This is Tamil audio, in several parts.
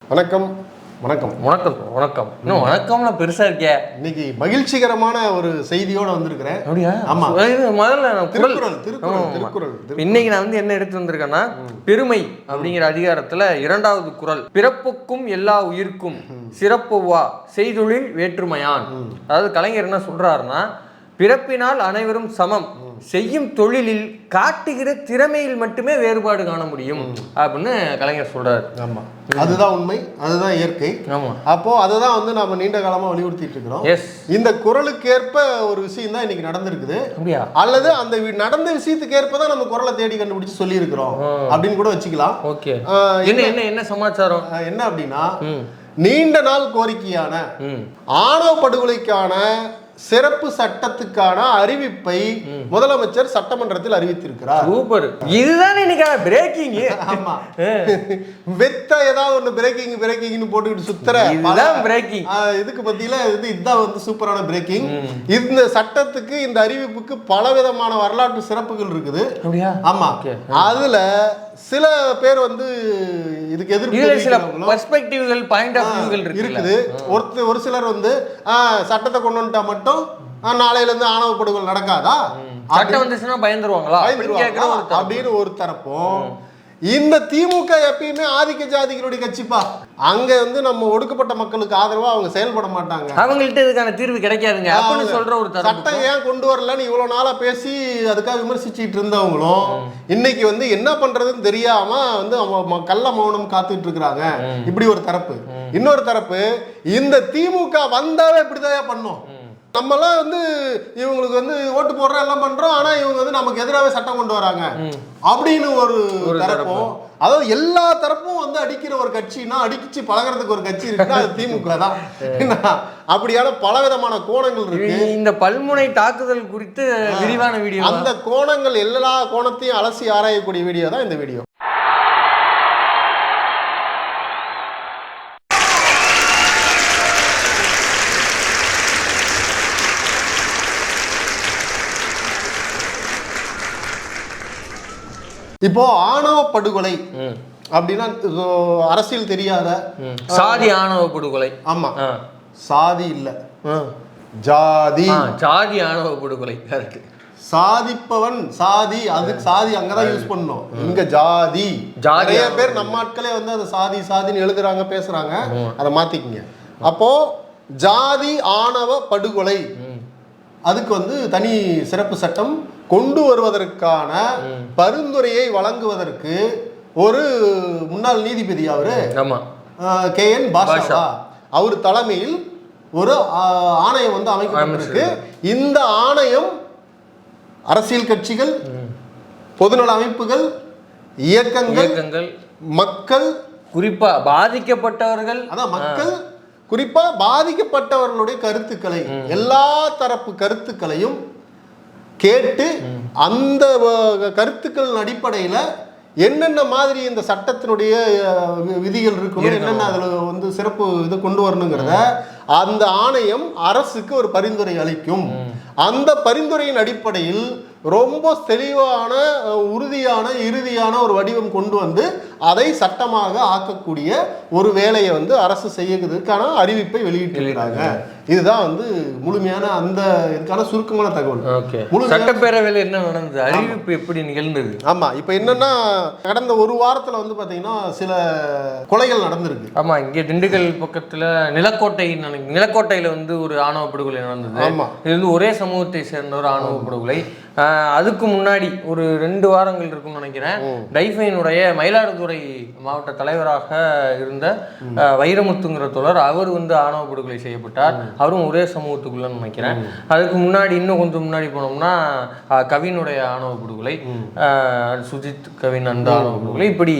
வணக்கம் வணக்கம் வணக்கம் வணக்கம். இன்னும் வணக்கம்ல பெருசா இருக்கே. இன்னைக்கு மகிழ்ச்சிகரமான ஒரு செய்தியோட வந்திருக்கிறேன். அப்படியா? ஆமா. முதல்ல திருக்குறள். இன்னைக்கு நான் வந்து என்ன எடுத்து வந்திருக்கேன்னா, பெருமை அப்படிங்கிற அதிகாரத்துல 2வது குறள். பிறப்புக்கும் எல்லா உயிர்க்கும் சிறப்புவா செய்தொழில் வேற்றுமையான். அதாவது கலைஞர் என்ன சொல்றாருன்னா, பிறப்பினால் அனைவரும் சமம், செய்யும் தொழிலில் காட்டுகிற திறமையில் மட்டுமே வேறுபாடு காண முடியும் அப்படின்னு கலைஞர் சொல்றாரு. ஆமா, அதுதான் உண்மை, அதுதான் இயற்கை. ஆமா, அப்போ அதுதான் வந்து நம்ம நீண்ட காலமா வலியுறுத்திட்டு இருக்கிறோம். இந்த குறளுக்கு ஏற்ப ஒரு விஷயம் தான் இன்னைக்கு நடந்திருக்குது. அப்படியா? அல்லது அந்த நடந்த விஷயத்துக்கு ஏற்பதான் நம்ம குறளை தேடி கண்டுபிடிச்சு சொல்லி இருக்கிறோம் அப்படின்னு கூட வச்சுக்கலாம். ஓகே. என்ன சமாச்சாரம் என்ன அப்படின்னா, நீண்ட நாள் கோரிக்கையான ஆணவ படுகொலைக்கான சிறப்பு சட்டத்துக்கான அறிவிப்பை முதலமைச்சர் சட்டமன்றத்தில் அறிவித்திருக்கிறார். சூப்பர். இதுதான் இன்னைக்கு பிரேக்கிங். ஆமா, வெத்த ஏதாவது ஒண்ணு பிரேக்கிங்னு போட்டுக்கிட்டு சுத்துற பிரேக்கிங் இதுக்கு பத்தியில இதுதான் வந்து சூப்பரான பிரேக்கிங். இந்த சட்டத்துக்கு, இந்த அறிவிப்புக்கு பல விதமான வரலாற்று சிறப்புகள் இருக்குது. ஆமா, அதுல சில பேர் வந்து இதுக்கு எதிர்ப்பு பாயிண்ட் ஆஃப் வியூகள் இருக்குது. ஒரு சிலர் வந்து சட்டத்தை கொண்டு வந்துட்டா மட்டும் நாளையில இருந்து ஆணவ படுகொலை நடக்காதா, சட்டம் வந்துச்சுன்னா பயந்துருவாங்களா அப்படின்னு ஒரு தரப்பும், இந்த திமுக எப்பயுமே ஆதிக்க ஜாதிகளுடைய கட்சிப்பா, அங்க வந்து நம்ம ஒடுக்கப்பட்ட மக்களுக்கு ஆதரவா அவங்க செயல்பட மாட்டாங்க, அவங்கள்ட்ட இதுக்கான தீர்வு கிடைக்காதுங்க அப்படின்னு சொல்ற ஒரு சட்டம் ஏன் கொண்டு வரலன்னு இவ்வளவு நாளா பேசி அதுக்காக விமர்சிச்சுட்டு இருந்தவங்களும் இன்னைக்கு வந்து என்ன பண்றதுன்னு தெரியாம வந்து கள்ள மௌனம் காத்துட்டு இருக்கிறாங்க. இப்படி ஒரு தரப்பு. இன்னொரு தரப்பு, இந்த திமுக வந்தாவே இப்படிதான் பண்ணும், நம்மளாம் வந்து இவங்களுக்கு வந்து ஓட்டு போடுறோம் எல்லாம் பண்றோம், ஆனா இவங்க வந்து நமக்கு எதிராகவே சட்டம் கொண்டு வராங்க அப்படின்னு ஒரு தரப்பும். அதாவது எல்லா தரப்பும் வந்து அடிக்கிற ஒரு கட்சினா, அடிச்சு பழகிறதுக்கு ஒரு கட்சி இருக்குன்னா அது திமுக தான். அப்படியான பலவிதமான கோணங்கள் இருக்கு. இந்த பல்முனை தாக்குதல் குறித்து விரிவான வீடியோ, அந்த கோணங்கள் எல்லா கோணத்தையும் அலசி ஆராயக்கூடிய வீடியோ தான் இந்த வீடியோ. இப்போ ஆணவ படுகொலை அப்படின்னா அரசியல் தெரியாத சாதி ஆணவ படுகொலை. ஆமா, சாதி இல்ல, ஜாதி. சாதி ஆணவ படுகொலை. சாதிப்பவன் சாதி, அதுக்கு சாதி அங்கதான் யூஸ் பண்ணணும். இங்க ஜாதி. நிறைய பேர் நம்ம ஆட்களே வந்து அதை சாதி சாதின்னு எழுதுறாங்க, பேசுறாங்க. அதை மாத்திக்கிங்க. அப்போ ஜாதி ஆணவ படுகொலை, அதுக்கு வந்து தனி சிறப்பு சட்டம் கொண்டு வருவதற்கான பரிந்துரையை வழங்குவதற்கு ஒரு முன்னாள் நீதிபதி அவரு KN பாஷா அவர் தலைமையில் ஒரு ஆணையம் வந்து அமைக்கப்பட்டிருக்கு. இந்த ஆணையம் அரசியல் கட்சிகள், பொதுநல அமைப்புகள், இயக்கங்கள், மக்கள், குறிப்பா பாதிக்கப்பட்டவர்கள், அதான் மக்கள், குறிப்பா பாதிக்கப்பட்டவர்களுடைய கருத்துக்களை, எல்லா தரப்பு கருத்துக்களையும் கேட்டு அந்த கருத்துக்களின் அடிப்படையில என்னென்ன மாதிரி இந்த சட்டத்தினுடைய விதிகள் இருக்கணும், என்னென்ன அதுல வந்து சிறப்பு இது கொண்டு வரணுங்கிறத அந்த ஆணையம் அரசுக்கு ஒரு பரிந்துரை அளிக்கும். அந்த பரிந்துரையின் அடிப்படையில் ரொம்ப தெளிவான, உறுதியான, இறுதியான ஒரு வடிவம் கொண்டு வந்து அதை சட்டமாக ஆக்கக்கூடிய ஒரு வேலையை வந்து அரசு செய்யறதுக்கான அறிவிப்பை வெளியிட்டிருக்கிறாங்க. இதுதான் வந்து முழுமையான அந்த இதுக்கான சுருக்கமான தகவல். சட்டப்பேரவையில் என்ன நடந்தது, அறிவிப்பு எப்படி நிகழ்ந்தது? ஆமா, இப்ப என்னன்னா, கடந்த ஒரு வாரத்துல வந்து பாத்தீங்கன்னா சில கொலைகள் நடந்திருக்கு. ஆமா, இங்க திண்டுக்கல் பக்கத்துல நிலக்கோட்டையில வந்து ஒரு ஆணவ படுகொலை நடந்தது. ஆமா, இது வந்து ஒரே சமூகத்தை சேர்ந்த ஒரு ஆணவ படுகொலை. அதுக்கு முன்னாடி ஒரு 2 வாரங்கள் இருக்கும்னு நினைக்கிறேன், டைஃபைனுடைய மயிலாடுதுறை மாவட்ட தலைவராக இருந்த வைரமுத்துங்கிற தோழர், அவர் வந்து ஆணவ படுகொலை செய்யப்பட்டார். அவரும் ஒரே சமூகத்துக்குள்ளன்னு நினைக்கிறேன். அதுக்கு முன்னாடி இன்னும் கொஞ்சம் முன்னாடி போனோம்னா கவினுடைய ஆணவ படுகொலை, சுஜித் கவின் அந்த ஆணவ படுகொலை. இப்படி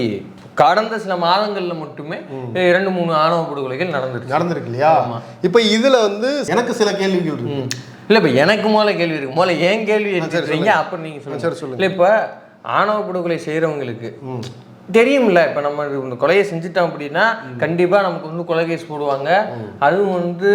கடந்த சில மாதங்கள்ல மட்டுமே 2-3 ஆணவ படுகொலைகள் நடந்திருக்கு இல்லையா? இப்ப இதுல வந்து எனக்கு சில கேள்விகள் இருக்கு. இல்ல, இப்ப எனக்கு முதல்ல கேள்வி இருக்கு. முதல்ல ஏன் கேள்வி எடுத்துறீங்க, அப்புறம் நீங்க சொல்லுங்க. இல்ல, இப்ப ஆணவ படுகொலை செய்யறவங்களுக்கு தெரியும்ல, இப்ப நம்ம இந்த கொலையை செஞ்சுட்டோம் அப்படின்னா கண்டிப்பா நமக்கு வந்து கொலை கேஸ் போடுவாங்க. அதுவும் வந்து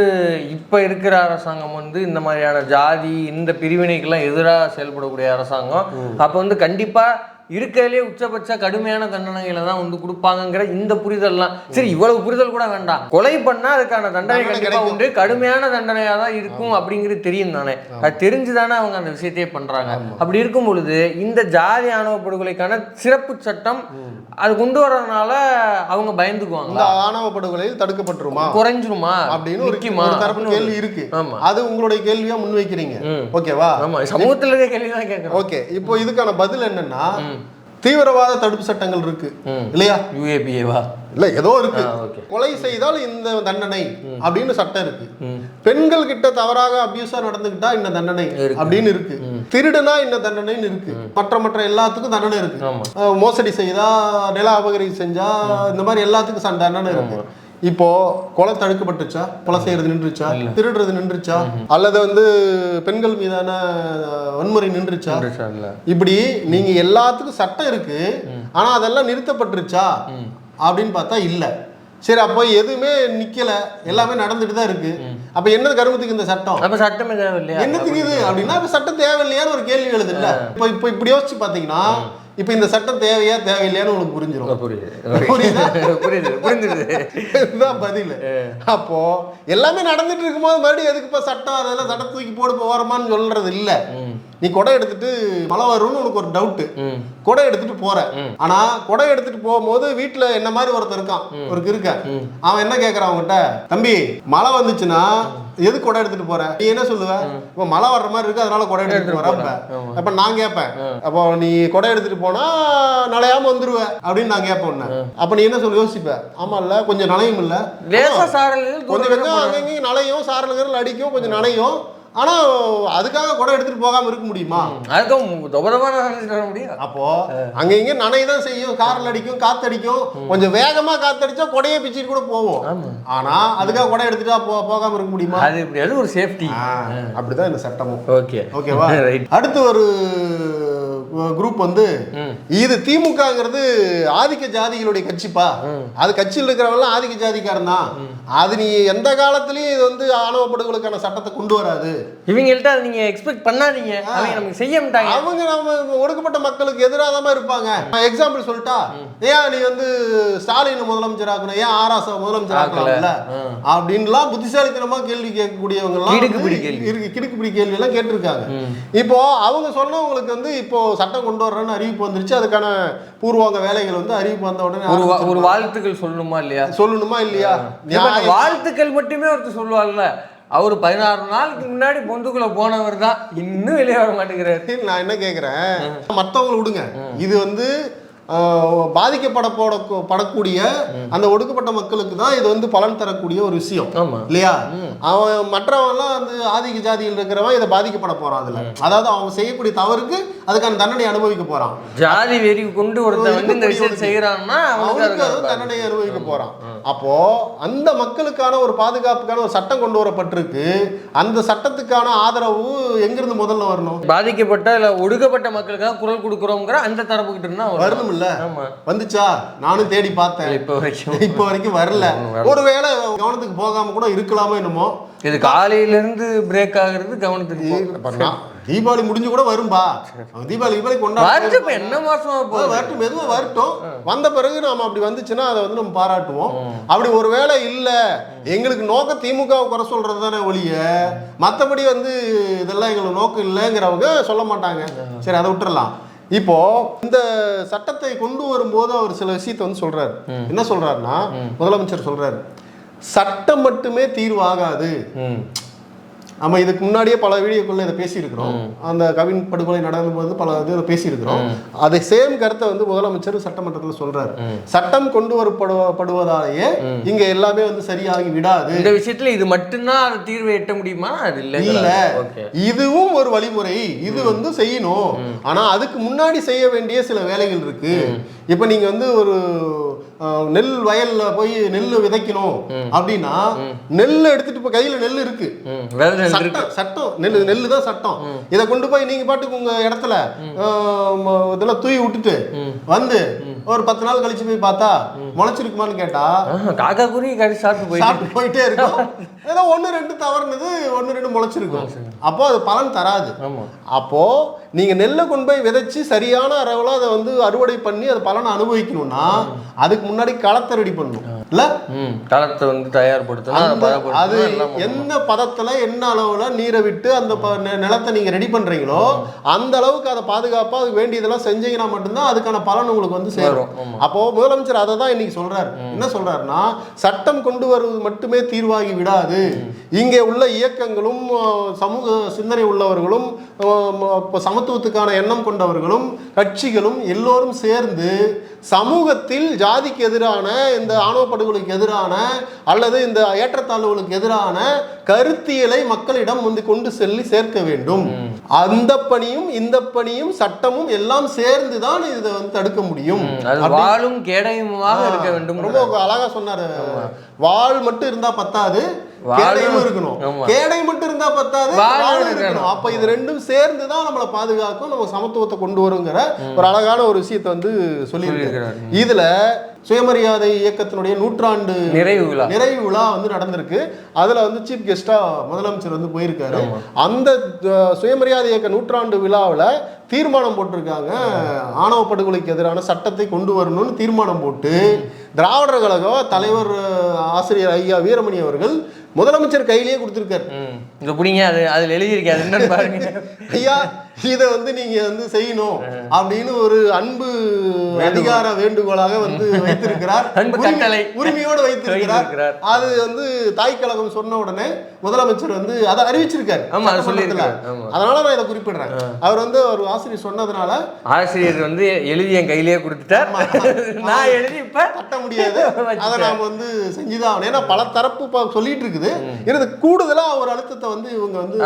இப்ப இருக்கிற அரசாங்கம் வந்து இந்த மாதிரியான ஜாதி, இந்த பிரிவினைக்கெல்லாம் எதிராக செயல்படக்கூடிய அரசாங்கம். அப்ப வந்து கண்டிப்பா இருக்கிறதுலே உச்சபட்ச கடுமையான தண்டனைகளை தான் வந்து கொடுப்பாங்கங்கிற இந்த புரிதல்லாம் சரி, இவ்வளவு புரிதல் கூட வேண்டாம். கொலை பண்ணா அதுக்கான தண்டனை கண்டிப்பா உண்டு, கடுமையான தண்டனையா தான் இருக்கும் அப்படிங்கிறது தெரியும் தானே. அது தெரிஞ்சுதானே அவங்க அந்த விஷயத்தையே பண்றாங்க. அப்படி இருக்கும் பொழுது இந்த ஜாதி ஆணவ படுகொலைக்கான சிறப்பு சட்டம் அது கொண்டு வரதுனால அவங்க பயந்துக்குவாங்க. இந்த ஆணவ படுகொலையில் தடுக்கப்பட்டுருமா, குறைஞ்சிருமா அப்படின்னு ஒரு தரப்பு கேள்வி இருக்கு. அது உங்களுடைய கேள்வியா முன்வைக்கிறீங்க. ஓகேவா? ஆமா, சமூகத்துல இருக்க கேள்விதான் கேட்கறோம். ஓகே, இப்போ இதுக்கான பதில் என்னன்னா, தீவிரவாத தடுப்பு சட்டங்கள் இருக்கு இல்லையா? UAPA இல்ல ஏதோ இருக்கு. கொலை செய்தால் இந்த தண்டனை அப்படின்னு சட்டம் இருக்கு. பெண்கள் கிட்ட தவறாக அபியூஸா நடந்துக்கிட்டா இந்த தண்டனை அப்படின்னு இருக்கு. திருடுனா இந்த தண்டனைன்னு இருக்கு. மற்ற எல்லாத்துக்கும் தண்டனை இருக்கு. மோசடி செய்தா, நில அபகரிப்பு செஞ்சா, இந்த மாதிரி எல்லாத்துக்கும் தண்டனை இருக்கு. இப்போ கொலை தடுக்கப்பட்டுச்சா? கொலை செய்யறது நின்றுச்சா? திருடுறது நின்றுச்சா? அல்லது வந்து பெண்கள் மீதான வன்முறை நின்றுச்சா? இப்படி நீங்க எல்லாத்துக்கும் சட்டம் இருக்கு, ஆனா அதெல்லாம் நிறுத்தப்பட்டுருச்சா அப்படின்னு பார்த்தா இல்ல. சரி, அப்போ எதுவுமே நிக்கல, எல்லாமே நடந்துட்டு தான் இருக்கு. அப்ப என்னது கருமத்துக்கு இந்த சட்டம்? அப்ப சட்டமே தேவையில்லையா? என்னத்துக்கு இது அப்படின்னா இப்ப சட்டம் தேவையில்லையான்னு ஒரு கேள்வி எழுது இல்ல. இப்போ இப்படி யோசிச்சு பாத்தீங்கன்னா, இப்ப இந்த சட்டம் தேவையா தேவையில்லையான்னு உங்களுக்கு புரிஞ்சிடும். இதுதான் பதில். அப்போ எல்லாமே நடந்துட்டு இருக்கும்போது மறுபடியும் எதுக்கு இப்ப சட்டம், அதெல்லாம் சட்டம் தூக்கி போடு போறமான்னு சொல்றது இல்ல. நீ கொடை எடுத்துட்டு மழை வரும்னு உனக்கு ஒரு டவுட், கொடை எடுத்துட்டு போற. ஆனா கொடை எடுத்துட்டு போகும்போது வீட்டுல என்ன மாதிரி ஒருத்தர் இருக்கான், இருக்க. அவன் என்ன கேக்குறான் அவங்ககிட்ட, தம்பி மழை வந்துச்சுன்னா எது கொடை எடுத்துட்டு போற? நீ என்ன சொல்லுவ? இப்ப மழை வர்ற மாதிரி இருக்கு, அதனால கொடை எடுத்துட்டு போற. அப்ப நான் கேட்பேன், அப்போ நீ கொடை எடுத்துட்டு போனா நனையாம வந்துருவ அப்படின்னு நான் கேட்பேன். அப்ப நீ என்ன சொல்லு யோசிப்ப? ஆமா இல்ல, கொஞ்சம் நனையும் இல்ல, கொஞ்சம் அங்கங்க நனையும், சாரல்கள் அடிக்கும், கொஞ்சம் நனையும். ஆனா அதுக்காக கொடை எடுத்துட்டு போகாம இருக்க முடியுமா? அப்போ அங்க இங்க நனைதான் செய்யும், காரில் அடிக்கும், காத்தடிக்கும். கொஞ்சம் வேகமா காத்தடிச்சா கொடையை பிச்சுட்டு கூட போவோம். ஆனா அதுக்காக கொடை எடுத்துட்டா போகாம இருக்க முடியுமா? அது ஒரு சேஃப்டி. அப்படிதான் இந்த சட்டமும். ஓகேவா? அடுத்து ஒரு குரூப் வந்து, இது திமுகங்கிறது ஆதிக்க ஜாதிகளுடைய கட்சிப்பா, அது கட்சியில் இருக்கிறவங்க ஆதிக்க ஜாதிக்காரன் தான், அது நீ எந்த காலத்திலயும் இது வந்து ஆணவ படுகொலைக்கான சட்டத்தை கொண்டு வராது. இவங்கள்ட்ட நீங்க எக்ஸ்பெக்ட் பண்ணாதீங்க, அவங்க நமக்கு செய்ய மாட்டாங்க. அவங்க நம்ம ஒடுக்கப்பட்ட மக்களுக்கு எதிராக இருப்பாங்க. எக்ஸாம்பிள் சொல்லிட்டா, ஏன் நீ வந்து ஸ்டாலின் முதலமைச்சர் ஆக்கணும், ஏன் ஆராசா முதலமைச்சர் ஆக்கலாம்ல அப்படின்லாம் புத்திசாலித்தனமா கேள்வி கேட்கக்கூடியவங்க எல்லாம் கிடுக்குப்பிடி கேள்வி எல்லாம் கேட்டிருக்காங்க. இப்போ அவங்க சொன்னவங்களுக்கு வந்து இப்போ சட்டம் கொண்டு வர்றேன்னு அறிவிப்பு வந்துருச்சு. அதுக்கான பூர்வாங்க வேலைகள் வந்து அறிவிப்பு வந்த உடனே ஒரு வாழ்த்துக்கள் சொல்லணுமா இல்லையா? சொல்லணுமா இல்லையா? வாழ்த்துக்கள் மட்டுமே ஒருத்தர் சொல்லுவாங்கல்ல, அவர் 16 நாளுக்கு முன்னாடி பொந்துக்குள்ள போனவர் தான் இன்னும் வெளியே வர மாட்டேங்கிறாரு. நான் என்ன கேட்கிறேன், மற்றவங்களை விடுங்க, இது வந்து பாதிக்கப்படக்கூடிய அந்த ஒடுக்கப்பட்ட மக்களுக்கு தான் இது வந்து பலன் தரக்கூடிய ஒரு விஷயம் இல்லையா? அவன் மற்றவன்லாம் வந்து ஆதிக்க ஜாதியில் இருக்கிறவன் இதை பாதிக்கப்பட போறான். அதுல அதாவது அவன் செய்யக்கூடிய தவறுக்கு அதுக்கான தண்டனை அனுபவிக்க போறான். ஜாதி வெறி கொண்டு ஒருத்தன் வந்து இந்த விஷயம் செய்யறான்னா அவனுக்கு தண்டனை அனுபவிக்க போறான். அப்போ அந்த மக்களுக்கான ஒரு பாதுகாப்புக்கான ஒரு சட்டம் கொண்டு வரப்பட்டிருக்கு. அந்த சட்டத்துக்கான ஆதரவு எங்கிருந்து முதல்ல வரணும்? பாதிக்கப்பட்ட இல்ல ஒடுக்கப்பட்ட மக்களுக்காக குரல் கொடுக்குறோங்கிற அந்த தரப்பு கிட்ட இருந்தா வரணும். வந்துச்சா? நானும் தேடி பார்த்தேன், இப்ப வரைக்கும் வரல. ஒருவேளை கவனத்துக்கு போகாம கூட இருக்கலாமோ என்னமோ. இது காலையில இருந்து பிரேக் ஆகுறது கவனத்துக்கு. தீபாவளி முடிஞ்சு கூட வரும்பா, தீபாவளி கொண்டாட என்ன மாசம் வரட்டும், மெதுவா வரட்டும். வந்த பிறகு நாம அப்படி வந்துச்சுன்னா அதை வந்து நம்ம பாராட்டுவோம். அப்படி ஒரு வேளை இல்ல, எங்களுக்கு நோக்கம் திமுக குறை சொல்றது தானே ஒழிய மற்றபடி வந்து இதெல்லாம் எங்களுக்கு நோக்கம் இல்லைங்கிறவங்க சொல்ல மாட்டாங்க. சரி, அதை விட்டுறலாம். இப்போ இந்த சட்டத்தை கொண்டு வரும்போது அவர் சில விஷயத்தை வந்து சொல்றாரு. என்ன சொல்றாருன்னா, முதலமைச்சர் சொல்றாரு, சட்டம் மட்டுமே தீர்வாகாது. நம்ம இதுக்கு முன்னாடியே பல வீடியோக்குள்ள இதை பேசியிருக்கிறோம். அந்த கவின் படுகொலை நடக்கும்போது பல இது பேசியிருக்கிறோம். அதை சேம் கருத்தை வந்து முதலமைச்சர் சட்டமன்றத்தில் சொல்றாரு. சட்டம் கொண்டு வரப்படுவதாலேயே இங்க எல்லாமே வந்து சரியாகி விடாது. இந்த விஷயத்துல இது மட்டும்தான் தீர்வை எட்ட முடியுமா? அது இல்ல, இதுவும் ஒரு வழிமுறை, இது வந்து செய்யணும். ஆனா அதுக்கு முன்னாடி செய்ய வேண்டிய சில வேலைகள் இருக்கு. இப்ப நீங்க வந்து ஒரு நெல் வயல்ல போய் நெல் விதைக்கணும் அப்படின்னா நெல் எடுத்துட்டு இப்ப கையில நெல் இருக்கு, சட்டம் நெல்லு தான் சட்டம். இதை கொண்டு போய் நீங்க பாட்டுக்கு உங்க இடத்துல இதெல்லாம் தூவி விட்டுட்டு வந்து ஒரு 10 நாள் கழிச்சு போய் பார்த்தா முளைச்சிருக்குமான்னு கேட்டா காக்கா குறி சாப்பிட்டு போயிட்டே இருக்கும். ஏதோ 1-2 தவறுனது 1-2 முளைச்சிருக்கும். அப்போ அது பலன் தராது. அப்போ நீங்க நெல்லை கொண்டு போய் விதைச்சு சரியான அளவுல அதை வந்து அறுவடை பண்ணி அது பலனை அனுபவிக்கணும்னா அதுக்கு முன்னாடி களத்தை ரெடி பண்ணணும் இல்ல, களத்தை வந்து தயார்படுத்தணும். அது என்ன பதத்துல என்ன அளவுல நீரை விட்டு அந்த நிலத்தை நீங்க ரெடி பண்றீங்களோ அந்த அளவுக்கு அதை பாதுகாப்பா அதுக்கு வேண்டியதெல்லாம் செஞ்சீங்கன்னா மட்டும்தான் அதுக்கான பலன் உங்களுக்கு வந்து சேரும். அப்போ முதலமைச்சர் அதை தான் இன்னைக்கு சொல்றாரு. என்ன சொல்றாருன்னா, சட்டம் கொண்டு வருவது மட்டுமே தீர்வாகி விடாது, இங்கே உள்ள இயக்கங்களும் சமூக சிந்தனை உள்ளவர்களும் சமத்துவத்துக்கான எண்ணம் கொண்டவர்களும் கட்சிகளும் எல்லோரும் சேர்ந்து சமூகத்தில் ஜாதிக்கு எதிரான இந்த ஆணவ படுகொலைக்கு எதிரான அல்லது இந்த ஏற்றத்தாழ்வுகளுக்கு எதிரான கருத்தியலை மக்களிடம் வந்து கொண்டு செல்லி சேர்க்க வேண்டும். அந்த பணியும் இந்த பணியும் சட்டமும் எல்லாம் சேர்ந்துதான் இதை வந்து தடுக்க முடியும். வாளும் கேடயமுமாக இருக்க வேண்டும். ரொம்ப அழகா சொன்னாரு. வாள் மட்டும் இருந்தா பத்தாது, கேடயம் இருக்கணும். கேடை மட்டும் இருந்தா பத்தாது, வாள் இருக்கணும். அப்ப இது ரெண்டும் சேர்ந்துதான் நம்மளை பாதுகாக்கும், நம்ம சமத்துவத்தை கொண்டு வருங்கிற ஒரு அழகான ஒரு விஷயத்தை வந்து சொல்லியிருக்காரு. இதுல சுயமரியாதை இயக்கத்தினுடைய 100ஆண்டு நிறைவு விழா வந்து நடந்திருக்கு. அதுல வந்து சீஃப் கெஸ்டா முதலமைச்சர் வந்து போயிருக்காரு. அந்த சுயமரியாதை இயக்க 100ஆண்டு விழாவில் தீர்மானம் போட்டிருக்காங்க, ஆணவ படுகொலைக்கு எதிரான சட்டத்தை கொண்டு வரணும்னு தீர்மானம் போட்டு திராவிடர் கழக தலைவர் ஆசிரியர் ஐயா வீரமணி அவர்கள் முதலமைச்சர் கையிலேயே கொடுத்திருக்காரு. அதுல எழுதியிருக்காரு பாருங்க, ஐயா இதை வந்து நீங்க வந்து செய்யணும் அப்படின்னு ஒரு அன்பு அதிகார வேண்டுகோளாக வந்து வைத்திருக்கிறார், உரிமையோடு வைத்திருக்கிறார். அது வந்து தாய் கழகம் சொன்ன உடனே முதலமைச்சர் வந்து அதை அறிவிச்சிருக்காரு. அதனால நான் இதை குறிப்பிடுறேன். அவர் வந்து ஒரு ஆசிரியர் சொன்னதுனால ஆசிரியர் வந்து எழுதி என் கையிலேயே கொடுத்துட்டார், நான் எழுதி இப்ப கட்ட முடியாது, அதை நாம வந்து செஞ்சுதான். ஏன்னா பல தரப்பு சொல்லிட்டு இருக்குது, இது கூடுதலா ஒரு அழுத்தத்தை வந்து இவங்க வந்து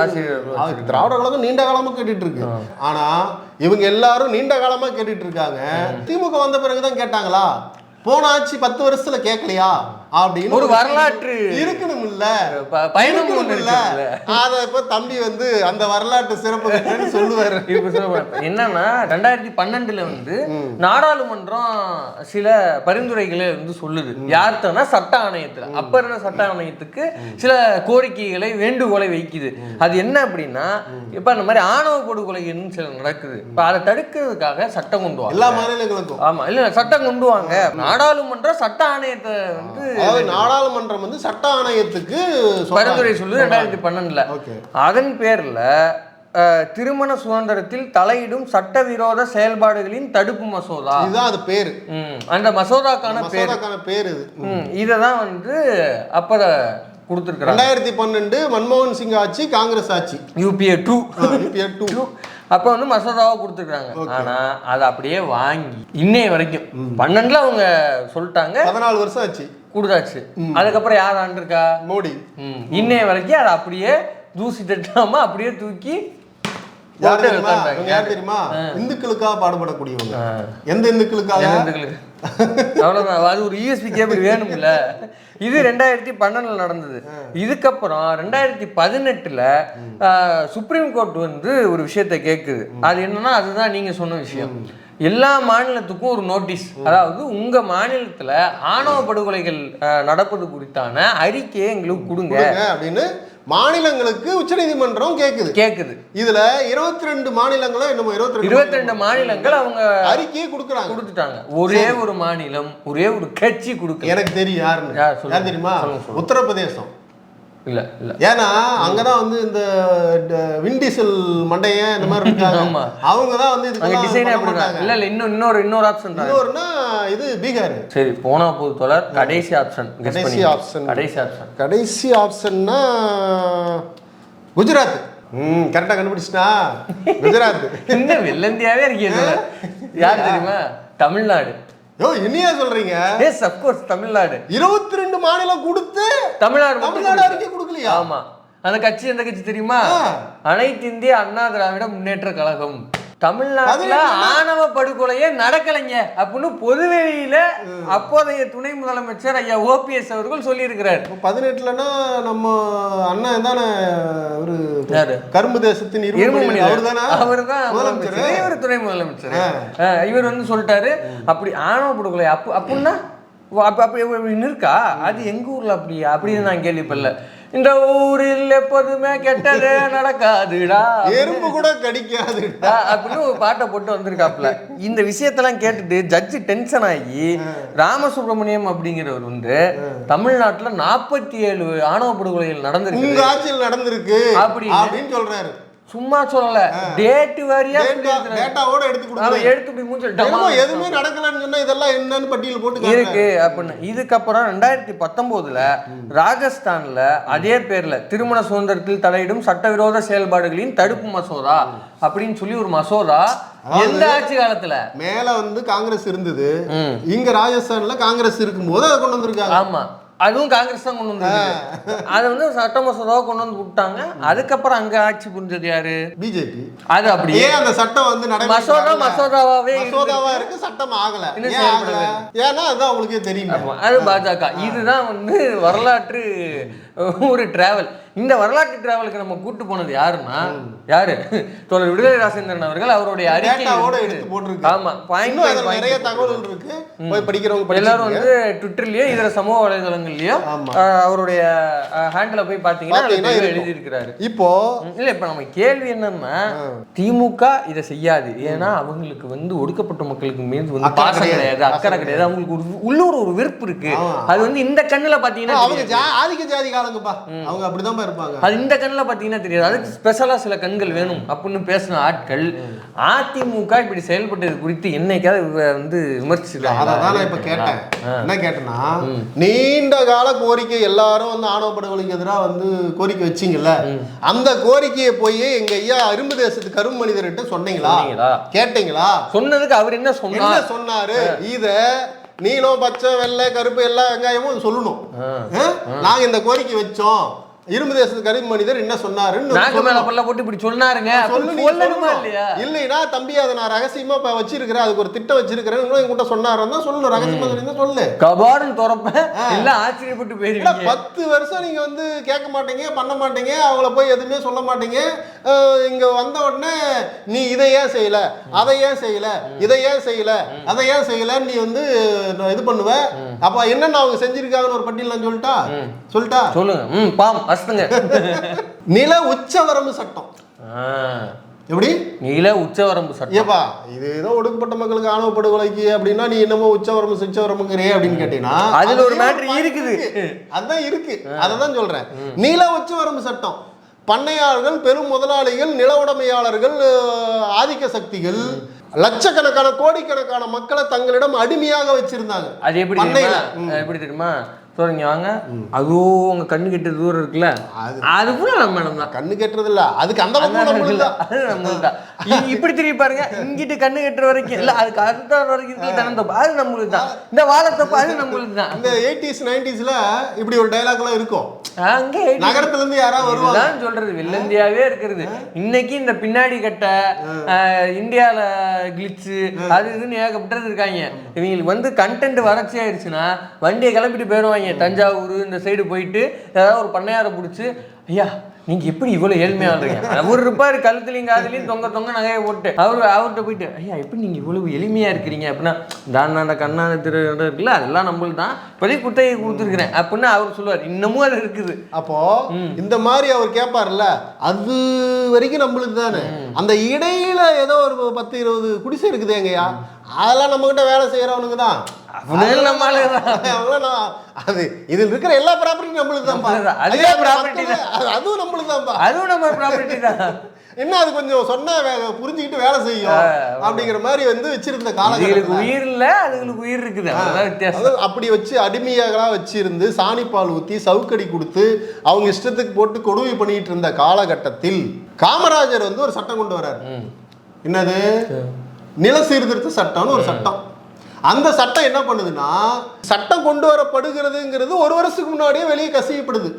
திராவிட கழகம் நீண்ட காலமா கேட்டுட்டு இருக்கு. ஆனா இவங்க எல்லாரும் நீண்ட காலமா கேட்டுட்டு இருக்காங்க. திமுக வந்த பிறகுதான் கேட்டாங்களா? போன ஆட்சி 10 வருஷத்துல கேட்கலையா அப்படின்னு ஒரு வரலாற்று இருக்கணும் இல்ல, பயணம் இல்ல. அத இப்ப தம்பி வந்து அந்த வரலாற்று சிறப்பு சொல்லுவாரு. என்னன்னா 2012 வந்து நாடாளுமன்றம் சில பரிந்துரைகளை வந்து சொல்லுது. யார்கிட்டனா சட்ட ஆணையத்துல, அப்ப இருந்த சட்ட ஆணையத்துக்கு சில கோரிக்கைகளை வேண்டுகோளை வைக்குது. அது என்ன அப்படின்னா, இப்ப இந்த மாதிரி ஆணவ படுகொலைன்னு சில நடக்குது, இப்ப அதை தடுக்கிறதுக்காக சட்டம் கொண்டு வாங்க எல்லா மாநிலங்களுக்கும். ஆமா இல்ல, சட்டம் கொண்டு வாங்க. நாடாளுமன்றம் சட்ட ஆணையத்தை வந்து நாடாளுமன்றம் வந்து சட்ட ஆணையத்துக்கு பரிந்துரை சொல்லுது 2012. அதன் பேர்ல திருமண சுதந்திரத்தில் தலையிடும் சட்டவிரோத செயல்பாடுகளின் தடுப்பு மசோதா, இதுதான் அது பேரு. அந்த மசோதாக்கான பேரு. இததான் வந்து அப்ப கொடுத்திருக்காங்க. 2012 மன்மோகன் சிங் ஆட்சி, காங்கிரஸ் ஆட்சி, UPA 2 அப்ப வந்து மசோதாவை கொடுத்துருக்காங்க. ஆனா அதை அப்படியே வாங்கி இன்னைய வரைக்கும் 12ல அவங்க சொல்லிட்டாங்க, 14 வருஷம் ஆச்சு கொடுத்தாச்சு. அதுக்கப்புறம் யார் ஆண்டிருக்கா? மோடி. இன்னைய வரைக்கும் அதை அப்படியே தூசி தட்டாம அப்படியே தூக்கி யார் தெரியுமா? இந்துக்களுக்காக பாடுபடக்கூடியவங்க. எந்த இந்துக்களுக்காக? அவ்வளவுதான். அது ஒரு USB கேபிள் வேணும்ல. இது 2012 நடந்தது. இதுக்கப்புறம் 2018 சுப்ரீம் கோர்ட் வந்து ஒரு விஷயத்தை கேட்குது. அது என்னன்னா, அதுதான் நீங்க சொன்ன விஷயம். எல்லா மாநிலத்துக்கும் ஒரு நோட்டீஸ், அதாவது உங்க மாநிலத்துல ஆணவ படுகொலைகள் நடப்பது குறித்தான அறிக்கையை எங்களுக்கு கொடுங்க அப்படின்னு மாநிலங்களுக்கு உச்சநீதிமன்றம் கேக்குது. இதுல 22 மாநிலங்களும் என்னமோ 22 மாநிலங்கள் அவங்க அறிக்கையை கொடுத்துட்டாங்க. ஒரே ஒரு மாநிலம், ஒரே ஒரு கட்சி கொடுக்க. எனக்கு தெரியும் யாருன்னு தெரியுமா? உத்தரப்பிரதேசம். இல்ல ஏன்னா அங்கதான் வந்து இந்த விண்டீசல் மண்டைய இந்த மாதிரி இருக்காங்க. அவங்க தான் வந்து இதுக்கு டிசைன் பண்ணாங்க. இல்ல இன்னொரு ஆப்ஷன். இன்னொருனா இது பீகார். சரி, போனா போது தோழர். கடைசி ஆப்ஷன்னா குஜராத். கரெக்டா கண்டுபிடிச்சிட்டா? குஜராத். இந்த வெள்ளந்தியாவே இருக்கீங்க. யார் தெரியுமா? தமிழ்நாடு. என்னையா சொல்றீங்க? S, of course, Tamil Nadu. 22 மாநிலம் கொடுத்து தமிழ்நாடு அறிக்கை கொடுக்கலையா? ஆமா. அந்த கட்சி எந்த கட்சி தெரியுமா? அனைத்து இந்திய அண்ணா திராவிட முன்னேற்ற கழகம். தமிழ்நாட்டுல ஆணவ படுகொலையே நடக்கலைங்க அப்படின்னு பொதுவெளியில அப்போதைய துணை முதலமைச்சர் ஐயா ஓபிஎஸ் அவர்கள் சொல்லியிருக்கிறார். 18லன்னா நம்ம அண்ணன் தானே ஒரு கரும்பு தேசத்தின் அவர் தான் முதலமைச்சர், இவர் துணை முதலமைச்சர். இவர் வந்து சொல்லிட்டாரு அப்படி ஆணவ படுகொலை அப்படின்னா அப்படி இருக்கா, அது எங்க ஊர்ல அப்படின்னு நான் கேள்விப்படல. இந்த ஊரில் எப்போதுமே கெட்டதே நடக்காதுடா, எறும்பு கூட கடிக்காதுடா அப்படின்னு ஒரு பாட்டை போட்டு வந்திருக்காப்புல. இந்த விஷயத்தெல்லாம் கேட்டுட்டு ஜட்ஜி டென்ஷன் ஆகி ராமசுப்ரமணியம் அப்படிங்கிறவர் வந்து தமிழ்நாட்டுல 47 ஆணவ படுகொலைகள் நடந்திருக்கு, உங்க ஆட்சியில் நடந்திருக்கு அப்படின்னு சொல்றாரு. சும்மா சொல்லல, டேட் வாரியா டேட்டாவோட எடுத்து எதுவுமே நடக்கலன்னு சொன்னா இதெல்லாம் என்னன்னு பட்டியல் போட்டு இருக்கு அப்படின்னு. இதுக்கப்புறம் 2019 ராஜஸ்தான்ல அதே பேர்ல திருமண சுதந்திரத்தில் தலையிடும் சட்டவிரோத செயல்பாடுகளின் தடுப்பு மசோதா அப்படின்னு சொல்லி ஒரு மசோதா எந்த ஆட்சி காலத்துல மேல வந்து காங்கிரஸ் இருந்தது, இங்க ராஜஸ்தான்ல காங்கிரஸ் இருக்கும்போது அதை கொண்டு வந்திருக்காங்க. ஆமா, அதுவும் காங்கிரஸ் தான் கொண்டு வந்தாங்க. அதை வந்து சட்ட மசோதாவை கொண்டு வந்து விட்டாங்க. அதுக்கப்புறம் அங்க ஆட்சி புரிஞ்சது யாரு? பிஜேபி. அது அப்படியே அந்த சட்டம் வந்து மசோதாவாவே இருக்கு, சட்டம் ஆகல. ஏன்னா அதுதான் உங்களுக்கே தெரியும், அது பாஜக. இதுதான் வந்து வரலாற்று ஒரு டிராவல். இந்த வரலாற்று டிராவலுக்கு நம்ம கூட்டு போனது யாருன்னா யாரு? தோழர் விடுதலை ராஜேந்திரன் அவர்கள் அவருடைய அறிக்கையோட எடுத்து போட்டுருக்கு. ஆமா, நிறைய தகவல்கள் இருக்கு, போய் படிக்கிறவங்க எல்லாரும் வந்து ட்விட்டர்லயோ இதர சமூக வலைதளங்கள்லயோ அவருடைய ஹேண்டில் போய் பாத்தீங்கன்னா எழுதி இருக்கிறாரு. இப்போ இல்ல இப்ப நம்ம கேள்வி என்னன்னா, திமுக இதை செய்யாது ஏன்னா அவங்களுக்கு வந்து ஒடுக்கப்பட்ட மக்களுக்கு மீது வந்து பாசம் கிடையாது, அக்கறை கிடையாது, அவங்களுக்கு ஒரு உள்ளூர் ஒரு வெறுப்பு இருக்கு. அது வந்து இந்த கண்ணுல பாத்தீங்கன்னா அவங்க ஆதிக்க ஜாதி காலங்கப்பா, அவங்க அப்படிதான் இருப்பாங்க. அது இந்த கண்ணுல பாத்தீங்கன்னா தெரியாது, அதுக்கு ஸ்பெஷலா சில கண்கள் வேணும் அப்படின்னு பேசின ஆட்கள் அதிமுக இப்படி செயல்பட்டது குறித்து என்னைக்காவது வந்து விமர்சிச்சிருக்காங்க. அதான் நான் இப்ப கேட்டேன். என்ன கேட்டேன்னா, நீண்ட கால கோரிக்கை எல்லாரும் வந்து ஆணவ படுகொலைக்கு எதிராக வந்து கோரிக்கை வச்சிங்கல்ல, அந்த கோரிக்கையை போய் எங்க ஐயா அரும்பு தேசத்து கரும் மனிதர்கிட்ட சொன்னீங்களா, கேட்டீங்களா? சொன்னதுக்கு அவர் என்ன சொன்னாரு? இத நீலம் பச்சை வெள்ளை கருப்பு எல்லா வெங்காயமும் சொல்லணும். நாங்க இந்த கோரிக்கை வச்சோம், இரும்பு தேசத்து கருப்பு மனிதர் என்ன சொன்னாருன்னு போட்டு இப்படி சொன்னாருங்க இல்லைன்னா தம்பி அதை நான் ரகசியமா வச்சிருக்கிறேன், அதுக்கு ஒரு திட்டம் வச்சிருக்கிறேன் என்கிட்ட சொன்னாருன்னு சொல்லணும். ரகசியமா சொல்லு கபாடன் துறப்ப எல்லாம் ஆச்சரியப்பட்டு போயிருக்கீங்க. 10 வருஷம் நீங்க வந்து கேட்க மாட்டீங்க, பண்ண மாட்டீங்க, அவங்கள போய் எதுவுமே சொல்ல மாட்டீங்க. இங்க வந்த உடனே நீ இதை ஏன் செய்யல, அதை ஏன் செய்யல, இதை ஏன் செய்யல, அதை ஏன் செய்யலன்னு நீ வந்து இது பண்ணுவ. அப்ப என்னென்ன அவங்க செஞ்சிருக்காங்கன்னு ஒரு பட்டியல் நான் சொல்லிட்டா சொல்லுங்க. நில உச்சவரம்பு சட்டம் எப்படி? நில உச்சவரம்பு சட்டம் ஏப்பா இது ஏதோ ஒடுக்கப்பட்ட மக்களுக்கு ஆணவ படுகொலைக்கு அப்படின்னா நீ என்னமோ உச்சவரம்புங்கிறே அப்படின்னு கேட்டீங்கன்னா அதுல ஒரு மேட்டர் இருக்குது. அதான் இருக்கு, அததான் சொல்றேன். நில உச்சவரம்பு சட்டம் பண்ணையாளர்கள், பெரும் முதலாளிகள், நில உடைமையாளர்கள், ஆதிக்க சக்திகள் லட்சக்கணக்கான கோடிக்கணக்கான மக்களை தங்களிடம் அடிமையாக வச்சிருந்தாங்க. அது எப்படி தெரியுமா? சொல்றீங்க வாங்க, அதுவும் உங்க கண்ணு கெட்ட தூரம் இருக்குல்ல, அது கூட நம்ம தான் கண்ணு கெட்டுறது இல்ல, அதுக்கு அந்த இப்படி திரும்பி பாருங்க, இங்கிட்டு கண்ணு கெட்டுற வரைக்கும் இல்ல, அதுக்கு அடுத்த வரைக்கும் தனந்தப்ப அது நம்மளுக்கு தான், இந்த வாழத்தப்ப அது நம்மளுக்கு தான். இந்த 80s 90sல இப்படி ஒரு டைலாக் எல்லாம் இருக்கும், அங்க நகரத்துல இருந்து யாராவது வருவாங்க சொல்றது வெள்ளந்தியாவே இருக்கிறது. இன்னைக்கு இந்த பின்னாடி கட்ட இந்தியால கிளிச்சு அது இதுன்னு ஏகப்பட்டது இருக்காங்க. இவங்களுக்கு வந்து கண்டென்ட் வறட்சி ஆயிடுச்சுன்னா வண்டியை கிளம்பிட்டு போயிடுவாங்க. தஞ்சாவூர் இந்த சைடு போயிட்டு ஏதாவது ஒரு பண்ணையாரை பிடிச்சி, ஐயா நீங்க எப்படி இவ்வளவு ஏழ்மையா வர்றீங்க, அவர் இருப்பாரு கழுத்துலையும் காதுலையும் தொங்க தொங்க நகையை போட்டு, அவர்கிட்ட போயிட்டு ஐயா எப்படி நீங்க இவ்வளவு எளிமையா இருக்கிறீங்க அப்படின்னா, தாண்டாண்ட கண்ணாத திரு இருக்குல்ல அதெல்லாம் நம்மளுக்கு தான் இப்போதைக்கு குத்தகை கொடுத்துருக்கிறேன் அப்படின்னு அவர் சொல்லுவார். இன்னமும் அது இருக்குது. அப்போ இந்த மாதிரி அவர் கேட்பார்ல, அது வரைக்கும் நம்மளுக்கு தானே. அந்த இடையில ஏதோ ஒரு 10-20 குடிசை இருக்குது எங்கயா, அதெல்லாம் நம்ம கிட்ட வேலை செய்யறவனுங்க தான். அது இதில் இருக்கிற எல்லா ப்ராப்பர்ட்டியும் நம்மளுக்கு தான், அதுவும் நம்மளுக்கு தான், அதுவும் நம்ம ப்ராப்பர்ட்டி தான். என்ன அது கொஞ்சம் சொன்னா புரிஞ்சுக்கிட்டு வேலை செய்யும் அப்படிங்கிற மாதிரி வந்து வச்சிருந்த காலங்களுக்கு உயிர் இல்ல, அதுங்களுக்கு உயிர் இருக்குது. அப்படி வச்சு அடிமையாக வச்சிருந்து சாணிப்பால் ஊத்தி சவுக்கடி கொடுத்து அவங்க இஷ்டத்துக்கு போட்டு கொடுமை பண்ணிட்டு இருந்த காலகட்டத்தில் காமராஜர் வந்து ஒரு சட்டம் கொண்டு வர்றாரு. என்னது? நில சீர்திருத்த சட்டம்னு ஒரு சட்டம். அந்த சட்டம் என்ன பண்ணுதுன்னா, சட்டம் கொண்டு வரப்படுகிறதுங்கிறது 1 வருஷத்துக்கு முன்னாடியே வெளியே கசியப்படுது.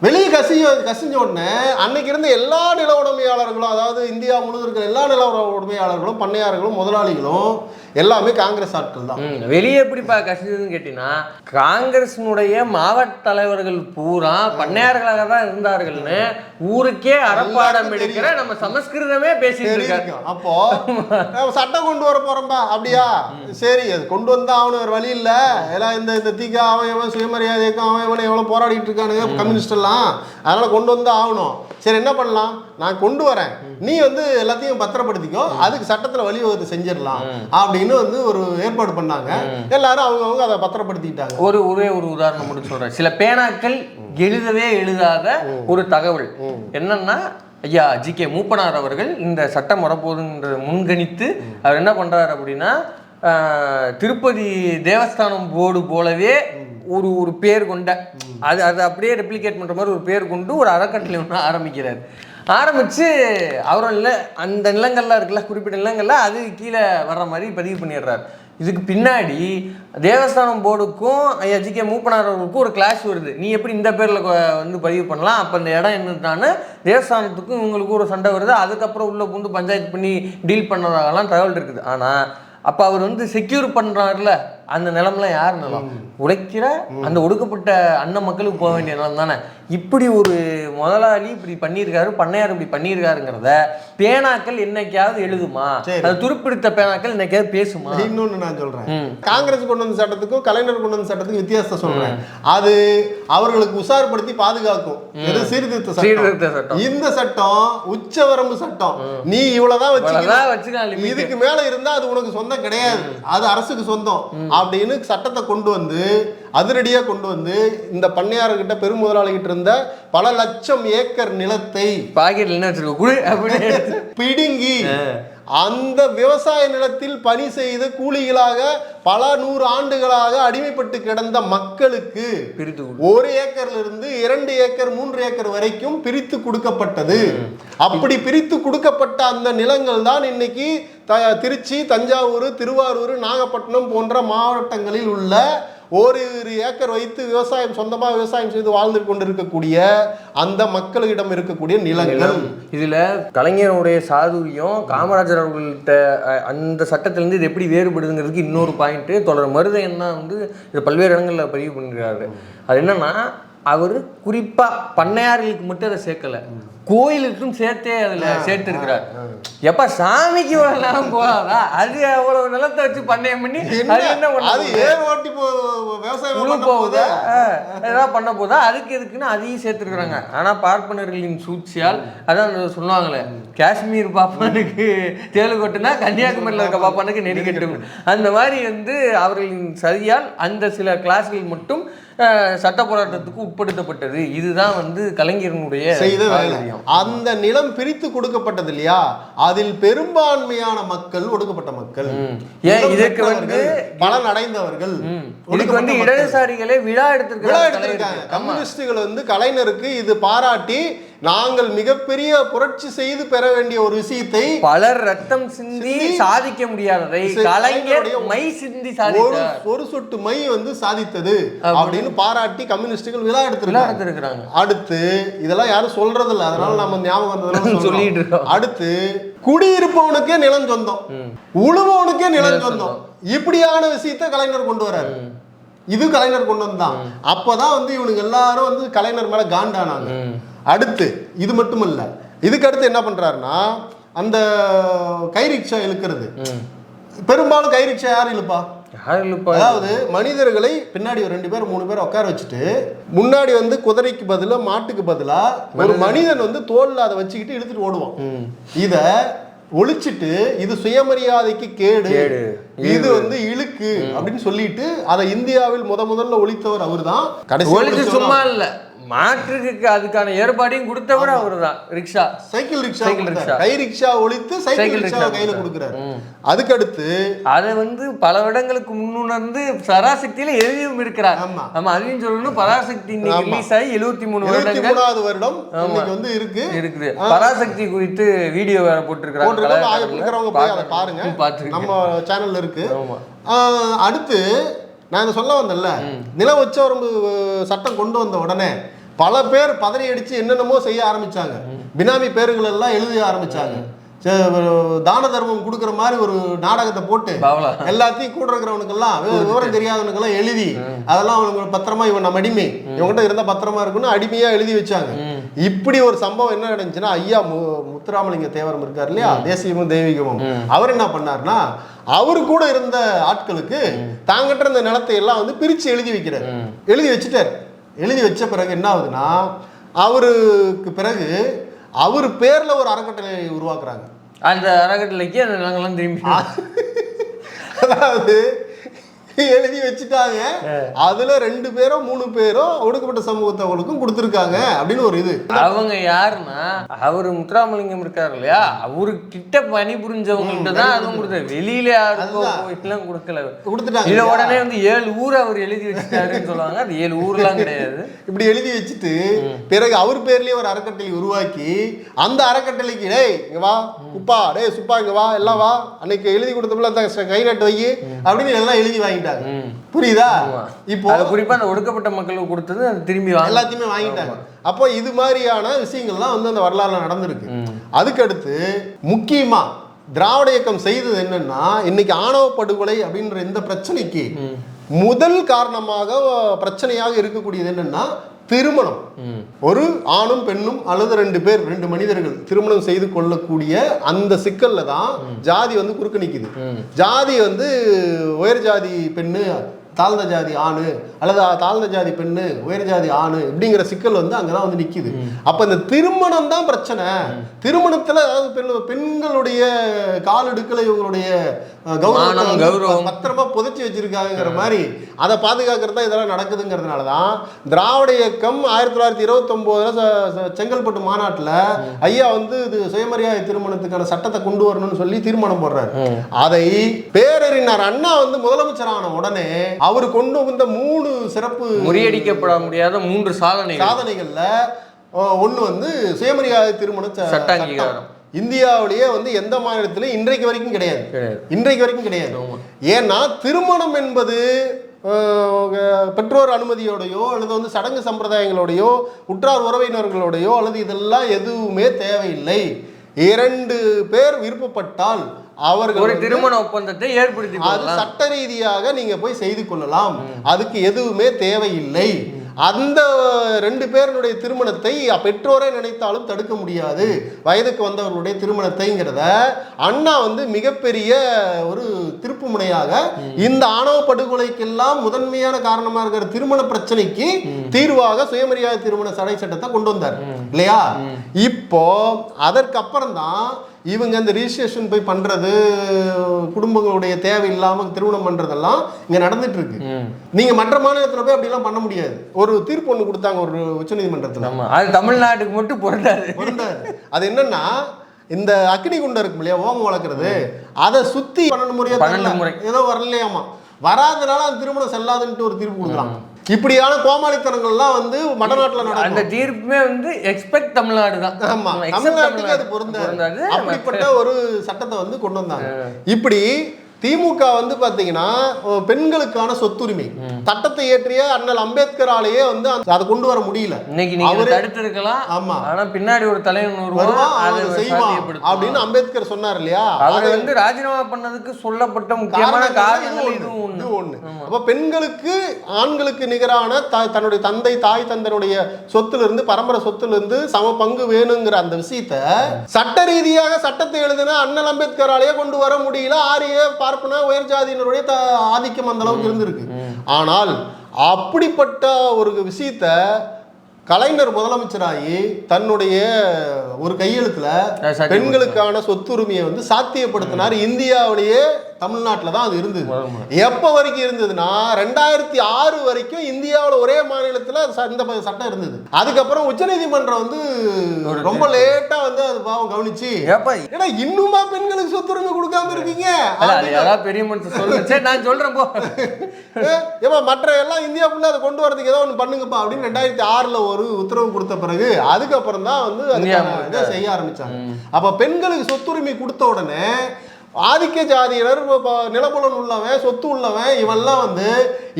வெளியே கசிஞ்ச உடனே அன்னைக்கு இருந்த எல்லா நில உடைமையாளர்களும், அதாவது இந்தியா முழுவதும் இருக்கிற எல்லா நில உடைமையாளர்களும், பண்ணையாளர்களும், முதலாளிகளும் எல்லாமே காங்கிரஸ் ஆட்கள் தான். வெளியே எப்படிப்பா கசிஞ்சதுன்னு கேட்டீங்கன்னா, காங்கிரஸினுடைய மாவட்ட தலைவர்கள் பூரா பண்ணையார்களாக தான் இருந்தார்கள்னு ஊருக்கே அறப்பாடம் எடுக்கிற நம்ம சமஸ்கிருதமே பேசிட்டு இருக்காங்க. அப்போ சட்டம் கொண்டு வர போறோம்பா, அப்படியா சரி, அது கொண்டு வந்தா அவனு வேற வழி இல்ல. எல்லாம் இந்த தீக்க அவன் சுயமரியாதைக்கும் அவன் எவ்வளவு போராடிட்டு இருக்கானுங்க கம்யூனிஸ்ட் எல்லாம், அதனால கொண்டு வந்து ஆகணும். சரி என்ன பண்ணலாம், நான் கொண்டு வரேன், நீ வந்து எல்லாத்தையும் பத்திரப்படுத்திக்கோ, அதுக்கு சட்டத்துல வழிவகுத்து செஞ்சிடலாம் அப்படின்னு வந்து ஒரு ஏற்பாடு பண்ணாங்க. எல்லாரும் அவங்க அதை பத்திரப்படுத்திக்கிட்டாங்க. ஒரே ஒரு உதாரணம் மட்டும் சொல்றேன். சில பேனாக்கள் எழுதவே எழுதாத ஒரு தகவல் என்னன்னா, ஐயா ஜி.கே. மூப்பனார் அவர்கள் இந்த சட்டம் வரப்போகுதுன்ற முன்கணித்து அவர் என்ன பண்றாரு அப்படின்னா, திருப்பதி தேவஸ்தானம் போர்டு போலவே ஒரு பேர் கொண்ட அது அப்படியே ரெப்ளிகேட் பண்ற மாதிரி ஒரு பேர் கொண்டு ஒரு அறக்கட்டளை ஒன்று ஆரம்பிக்கிறார். ஆரம்பிச்சு அவரும் இல்லை அந்த நிலங்கள்லாம் இருக்குல்ல, குறிப்பிட்ட நிலங்கள்ல அது கீழே வர்ற மாதிரி பதிவு பண்ணிடுறாரு. இதுக்கு பின்னாடி தேவஸ்தானம் போர்டுக்கும் ஐயா ஜி.கே. மூப்பனார் அவர்களுக்கும் ஒரு கிளாஷ் வருது. நீ எப்படி இந்த பேரில் வந்து பதிவு பண்ணலாம், அப்போ இந்த இடம் என்னன்னு தேவஸ்தானத்துக்கும் இவங்களுக்கும் ஒரு சண்டை வருது. அதுக்கப்புறம் உள்ள பூந்து பஞ்சாயத்து பண்ணி டீல் பண்ணதாகலாம் தகவல் இருக்குது. ஆனால் அப்போ அவர் வந்து செக்யூர் பண்ணுறாருல, அந்த நிலம்லாம் யார் நிலம், உழைக்கிற அந்த ஒடுக்கப்பட்ட அன்ன மக்களுக்கு போக வேண்டிய நிலம் தானே. இப்படி ஒரு முதலாளி இப்படி பண்ணியிருக்காரு, பண்ணையார் இப்படி பண்ணியிருக்காருங்கிறத பேனாக்கள் என்னைக்காவது எழுதுமா, அது துருப்பிடித்த பேனாக்கள் என்னைக்காவது பேசுமா? இன்னொன்னு நான் சொல்றேன், காங்கிரஸ் கொண்டு வந்த சட்டத்துக்கும் கலைஞர் கொண்டு வந்த சட்டத்துக்கும் வித்தியாசத்தை சொல்றேன். அது அவர்களுக்கு உஷார்படுத்தி பாதுகாக்கும். சீர்திருத்த சட்டம். இந்த சட்டம் உச்சவரம்பு சட்டம். நீ இவ்வளவுதான் வச்சுக்கலாம், இதுக்கு மேல இருந்தா அது உனக்கு சொந்தம் கிடையாது, அது அரசுக்கு சொந்தம் அப்படின்னு சட்டத்தை கொண்டு வந்து அதிரடியா கொண்டு வந்து இந்த பண்ணையார்கிட்ட பெரும் முதலாளிகிட்ட இருந்த பல லட்சம் ஏக்கர் நிலத்தை பாக்கெட்ல என்ன வச்சிருக்க பிடுங்கி அந்த விவசாய நிலத்தில் பணி செய்து கூலிகளாக பல 100 ஆண்டுகளாக அடிமைப்பட்டு கிடந்த மக்களுக்கு 1 ஏக்கர்ல இருந்து 2 ஏக்கர் 3 ஏக்கர் வரைக்கும் பிரித்து கொடுக்கப்பட்டது. அப்படி பிரித்து கொடுக்கப்பட்ட அந்த நிலங்கள் தான் இன்னைக்கு திருச்சி, தஞ்சாவூர், திருவாரூர், நாகப்பட்டினம் போன்ற மாவட்டங்களில் உள்ள 1 ஏக்கர் வைத்து விவசாயம் சொந்தமாக விவசாயம் செய்து வாழ்ந்து கொண்டிருக்கக்கூடிய அந்த மக்களிடம் இருக்கக்கூடிய நிலங்கள். இதுல கலைஞருடைய சாதுரியம், காமராஜர் அவர்கள்ட்ட அந்த சட்டத்திலிருந்து இது எப்படி வேறுபடுதுங்கிறதுக்கு இன்னொரு பாயிண்ட் தொடர் மருதையன் தான் வந்து இது பல்வேறு இடங்கள்ல பதிவு பண்ணிருக்காரு. அது என்னன்னா, அவர் குறிப்பா பண்ணையார்களுக்கு மட்டும் அதை சேர்க்கல, கோயிலுக்கும் சேர்த்தே அதுல சேர்த்து இருக்கிறார். எப்ப சாமிக்கு வரலாம் போகாதா, அது அவ்வளவு நிலத்தை வச்சு பண்ணையம் பண்ணி அது என்ன விவசாயம் போகுதா, ஏதாவது பண்ண போதா, அதுக்கு எதுக்குன்னு அதையும் சேர்த்துருக்குறாங்க. ஆனா பார்ப்பனர்களின் சூழ்ச்சியால் அதான் சொல்லுவாங்களே, காஷ்மீர் பாப்பானுக்கு தேலு கொட்டுனா கன்னியாகுமரியில் இருக்க பாப்பானுக்கு நெறி கட்டும், அந்த மாதிரி வந்து அவர்களின் சதியால் அந்த சில கிளாஸ்கள் மட்டும் சட்ட போராட்டத்துக்கு உட்படுத்தப்பட்டது. இதுதான் வந்து கலைஞரனுடைய செய்த வேலை. அந்த நிலம் பிரித்து கொடுக்கப்பட்டது இல்லையா, அதில் பெரும்பான்மையான மக்கள் ஒடுக்கப்பட்ட மக்கள், இதற்கு வந்து பலன் அடைந்தவர்கள், இதுக்கு வந்து இடதுசாரிகளே விழா எடுத்திருக்காங்க. கம்யூனிஸ்டுகள் வந்து கலைஞருக்கு இது பாராட்டி, நாங்கள் மிகப்பெரிய புரட்சி செய்து பெற வேண்டிய ஒரு விஷயத்தை, பலர் ரத்தம் சிந்தி சாதிக்க முடியாததை கலைஞர் மை சிந்தி சாதித்தார், ஒரு சொட்டு மை வந்து சாதித்தது அப்படின்னு பாராட்டி கம்யூனிஸ்டுகள் விழா எடுத்திருக்காங்க. அடுத்து இதெல்லாம் யாரும் சொல்றது இல்ல, அதனால நம்ம ஞாபகம் சொல்லிட்டு இருக்கோம். அடுத்து குடியிருப்பவனுக்கே நிலம் சொந்தம், உழுவவனுக்கே நிலம் சொந்தம், இப்படியான விஷயத்தை கலைஞர் கொண்டு வராரு. இது கலைஞர் கொண்டு வந்தான். அப்பதான் வந்து இவனுக்கு எல்லாரும் வந்து கலைஞர் மேல காண்டானாங்க. அடுத்து இது மட்டும் இல்ல, இதுக்கு அடுத்து என்ன பண்றாருன்னா, அந்த கை ரிக்ஷா இழுக்கிறது, பெரும்பாலும் கை ரிக்ஷா யார் இழுப்பா, அதாவது மனிதர்களை பின்னாடி ஒரு 2 பேர் 3 பேர் உட்கார வச்சுட்டு, முன்னாடி வந்து குதிரைக்கு பதிலா மாட்டுக்கு பதிலா ஒரு மனிதன் வந்து தோல்ல அதை வச்சுக்கிட்டு இழுத்துட்டு ஓடுவான். இத ஒழிச்சிட்டு இது சுயமரியாதைக்கு கேடு, இது வந்து இழுக்கு அப்படின்னு சொல்லிட்டு அதை இந்தியாவில் முதல்ல ஒழித்தவர் அவர்தான். கடைசி சும்மா இல்ல, மாற்றுக்கு அதுக்கான ஏற்பாடையும் கொடுத்தவர் அவர்தான். ரிக்ஷா, சைக்கிள் ரிக்ஷா, கை ரிக்ஷா ஒழித்து சைக்கிள் ரிக்ஷா கையில கொடுக்கிறாரு. அதுக்கடுத்து அதை வந்து பல இடங்களுக்கு முன்னுணர்ந்து பராசக்தியில எழுதியும் இருக்கிறார். நம்ம அதையும் சொல்லணும், பராசக்தி ரிலீஸ் ஆகி 73வது வருடம் வந்து இருக்குது. பராசக்தி குறித்து வீடியோ வேற போட்டிருக்கிறாங்க, பாருங்க, நம்ம சேனல்ல இருக்கு. அடுத்து நான் சொல்ல வந்தேன்ல, நில உச்சவரம்பு சட்டம் கொண்டு வந்த உடனே பல பேர் பதறி அடிச்சு என்னென்னமோ செய்ய ஆரம்பிச்சாங்க. பினாமி பேர்கள் எல்லாம் எழுத ஆரம்பிச்சாங்க. தான தர்மம் கொடுக்குற மாதிரி ஒரு நாடகத்தை போட்டு எல்லாத்தையும் கூட இருக்கிறவனுக்கெல்லாம் விவரம் தெரியாதவனுக்கெல்லாம் எழுதி அதெல்லாம் அவனுக்கு பத்திரமா இவன் நம்ம அடிமை இவன்கிட்ட இருந்தா பத்திரமா இருக்குன்னு அடிமையா எழுதி வச்சாங்க. இப்படி ஒரு சம்பவம் என்ன நடந்துச்சுன்னா, ஐயா முத்துராமலிங்க தேவரம் இருக்காரு இல்லையா, தேசியமும் தெய்வீகமும், அவர் என்ன பண்ணாருன்னா அவரு கூட இருந்த ஆட்களுக்கு தாங்கிட்ட இருந்த நிலத்தை எல்லாம் வந்து பிரிச்சு எழுதி வைக்கிறார். எழுதி வச்சுட்டார். எழுதி வச்ச பிறகு என்ன ஆகுதுன்னா, அவருக்கு பிறகு அவர் பேர்ல ஒரு அறக்கட்டளை உருவாக்குறாங்க. அந்த அறக்கட்டளைக்கு அந்த நிலங்கள்லாம் திரும்பி அதாவது எழுதி வச்சுட்டாங்க. அதுல 2 பேரோ 3 பேரோ ஒடுக்கப்பட்ட சமூகத்தவங்களுக்கும் கொடுத்துருக்காங்க அப்படின்னு ஒரு இது. அவங்க யாருன்னா, அவரு முத்துராமலிங்கம் இருக்காரு இல்லையா, அவரு கிட்ட பணி புரிஞ்சவங்கள்ட்ட தான் அதுவும் கொடுத்தாரு. வெளியில யாருக்கும் கொடுக்கல, கொடுத்துட்டாங்க. இதை உடனே வந்து 7 ஊர் அவர் எழுதி வச்சுட்டாருன்னு சொல்லுவாங்க. அது 7 ஊர்லாம் கிடையாது. இப்படி எழுதி வச்சுட்டு பிறகு அவர் பேர்லயே ஒரு அறக்கட்டளை உருவாக்கி அந்த அறக்கட்டளைக்கு டேய் இங்க வா குப்பா, டேய் சுப்பா இங்க வா, எல்லாம் வா, அன்னைக்கு எழுதி கொடுத்தோம்ல அந்த கை நாட்டு வை அப்படின்னு எல்லாம் எழுதி வாங்கி புரியுதா? இப்போ குறிப்பா அந்த ஒடுக்கப்பட்ட மக்களுக்கு கொடுத்தது திரும்பி எல்லாத்தையுமே வாங்கிட்டாங்க. அப்போ இது மாதிரியான விஷயங்கள்லாம் வந்து அந்த வரலாறுல நடந்திருக்கு. அதுக்கடுத்து முக்கியமா திராவிட இயக்கம் செய்தது என்னன்னா, இன்னைக்கு ஆணவ படுகொலை அப்படின்ற இந்த பிரச்சனைக்கு முதல் காரணமாக பிரச்சனையாக இருக்கக்கூடியது என்னன்னா திருமணம். ஒரு ஆணும் பெண்ணும் அல்லது 2 பேர் 2 மனிதர்கள் திருமணம் செய்து கொள்ளக்கூடிய அந்த சிக்கல்ல தான் ஜாதி வந்து குறுக்க நிக்குது. ஜாதி வந்து உயர் ஜாதி பெண்ணு தாழ்ந்த ஜாதி ஆணு அல்லது தாழ்ந்த ஜாதி பெண்ணு உயர் ஜாதி ஆணு இப்படிங்கிற சிக்கல் வந்து அங்கதான் வந்து நிக்குது. அப்ப இந்த திருமணம் தான் பிரச்சனை. திருமணத்துல அதாவது பெண்களுடைய காலெடுக்கலை இவங்களுடைய கௌரவம் பத்திரமா புதைச்சி வச்சிருக்காங்கிற மாதிரி அதை பாதுகாக்கிறது தான் இதெல்லாம் நடக்குதுங்கிறதுனாலதான் திராவிட இயக்கம் 1929 செங்கல்பட்டு மாநாட்டுல ஐயா வந்து இது சுயமரியாதை திருமணத்துக்கான சட்டத்தை கொண்டு வரணும்னு சொல்லி தீர்மானம் போடுறாரு. அதை பேரறிஞர் அண்ணா வந்து முதலமைச்சரான உடனே அவர் கொண்டு வந்த 3 சிறப்பு முறியடிக்கப்பட முடியாத 3 சாதனைகள்ல ஒண்ணு வந்து சுயமரியாதை திருமண சட்டம். இந்தியாவிலேயே வந்து எந்த மாநிலத்திலும் இன்றைக்கு வரைக்கும் கிடையாது. ஏன்னா திருமணம் என்பது பெற்றோர் அனுமதியோடையோ அல்லது வந்து சடங்கு சம்பிரதாயங்களோடையோ உற்றார் உறவினர்களோடையோ அல்லது இதெல்லாம் எதுவுமே தேவையில்லை. 2 பேர் விருப்பப்பட்டால் அவர்கள் ஒரு திருமண ஒப்பந்தத்தை ஏற்படுத்தி அது சட்ட ரீதியாக நீங்க போய் செய்து கொள்ளலாம். அதுக்கு எதுவுமே தேவையில்லை. அந்த 2 பேருடைய திருமணத்தை பெற்றோரே நினைத்தாலும் தடுக்க முடியாது. வயதுக்கு வந்தவர்களுடைய திருமணத்தைங்கிறத அண்ணா வந்து மிகப்பெரிய ஒரு திருப்பு முனையாக இந்த ஆணவ படுகொலைக்கெல்லாம் முதன்மையான காரணமா இருக்கிற திருமண பிரச்சனைக்கு தீர்வாக சுயமரியாதை திருமண தடை சட்டத்தை கொண்டு வந்தார் இல்லையா? இப்போ அதற்கு அப்புறம் தான் இவங்க இந்த ரிஜிஸ்ட்ரேஷன் போய் பண்றது, குடும்பங்களுடைய தேவை இல்லாம திருமணம் பண்றதெல்லாம் இங்க நடந்துட்டு இருக்கு. நீங்க மற்ற மாநிலத்துல போய் அப்படி எல்லாம் பண்ண முடியாது. ஒரு தீர்ப்பு ஒண்ணு கொடுத்தாங்க ஒரு உச்சநீதிமன்றத்துல. அது தமிழ்நாட்டுக்கு மட்டும் பொருந்தாது. அது என்னன்னா, இந்த அக்னி குண்டம் இருக்கும் இல்லையா, ஓமம் வளர்க்கறது, அதை சுத்தி 12 முறை ஏதோ வரலையாமா, வராதனால அந்த திருமணம் செல்லாதுன்ட்டு ஒரு தீர்ப்பு கொடுக்குறாங்க. இப்படியான கோமாளித்தனங்கள்லாம் வந்து மடநாட்டுல நடக்கும். அந்த தீர்ப்புமே வந்து எக்ஸ்பெக்ட் தமிழ்நாடு தான். ஆமா, தமிழ்நாட்டுக்கு அது பொருந்தாது. அப்படிப்பட்ட ஒரு சட்டத்தை வந்து கொண்டு வந்தாங்க. இப்படி திமுக வந்து பாத்தீங்கன்னா பெண்களுக்கான சொத்துரிமை சட்டத்தை இயற்றிய அண்ணல் அம்பேத்கராலேயே வந்து அதை கொண்டு வர முடியல. இன்னைக்கு நீங்க தடுத்து இருக்கலாம். ஆமா, ஆனா பின்னாடி ஒரு தலைவன் செய்வான் அப்படின்னு அம்பேத்கர் சொன்னார் இல்லையா? அவர் வந்து ராஜினாமா பண்ணதுக்கு சொல்லப்பட்ட முக்கியமான காரணங்கள் இது ஒண்ணு. அப்ப பெண்களுக்கு ஆண்களுக்கு நிகரான தன்னுடைய தந்தை தாய் தந்தனுடைய சொத்துல இருந்து பரம்பரை சொத்துல இருந்து சம பங்கு வேணுங்கிற அந்த விஷயத்த சட்ட ரீதியாக சட்டத்தை எழுதின அண்ணல் அம்பேத்கராலேயே கொண்டு வர முடியல. ஆரிய உயர் ஜாதியினருடைய ஆதிக்கம் அந்த அளவுக்கு இருந்திருக்கு. ஆனால் அப்படிப்பட்ட ஒரு விஷயத்த கலைஞர் முதலமைச்சராகி தன்னுடைய ஒரு கையெழுத்துல பெண்களுக்கான சொத்துரிமையை வந்து சாத்தியப்படுத்தினார். இந்தியாவிலேயே தமிழ்நாட்டில் தான் அது இருந்தது. எப்ப வரைக்கும் இருந்ததுன்னா 2006 வரைக்கும் இந்தியாவில் ஒரே மாநிலத்தில் இந்த சட்டம் இருந்தது. அதுக்கப்புறம் உச்சநீதிமன்றம் வந்து ரொம்ப லேட்டா வந்து அது பாவம் கவனிச்சு, ஏன்னா இன்னுமா பெண்களுக்கு சொத்துரிமை கொடுக்காம இருக்கீங்க, பெரிய மனுஷன் சொல்லுங்க நான் சொல்றேன் மற்ற எல்லாம் இந்தியா ஃபுல்லா அதை கொண்டு வரதுக்கு ஏதோ ஒன்று பண்ணுங்கப்பா அப்படின்னு 2006 ஒரு உத்தரவு கொடுத்த பிறகு அதுக்கப்புறம் தான் வந்து அதை செய்ய ஆரம்பிச்சாங்க. அப்ப பெண்களுக்கு சொத்துரிமை கொடுத்த உடனே ஆதிக்க ஜாதியினர் நிலபுலன் உள்ளவன் சொத்து உள்ளவன் இவெல்லாம் வந்து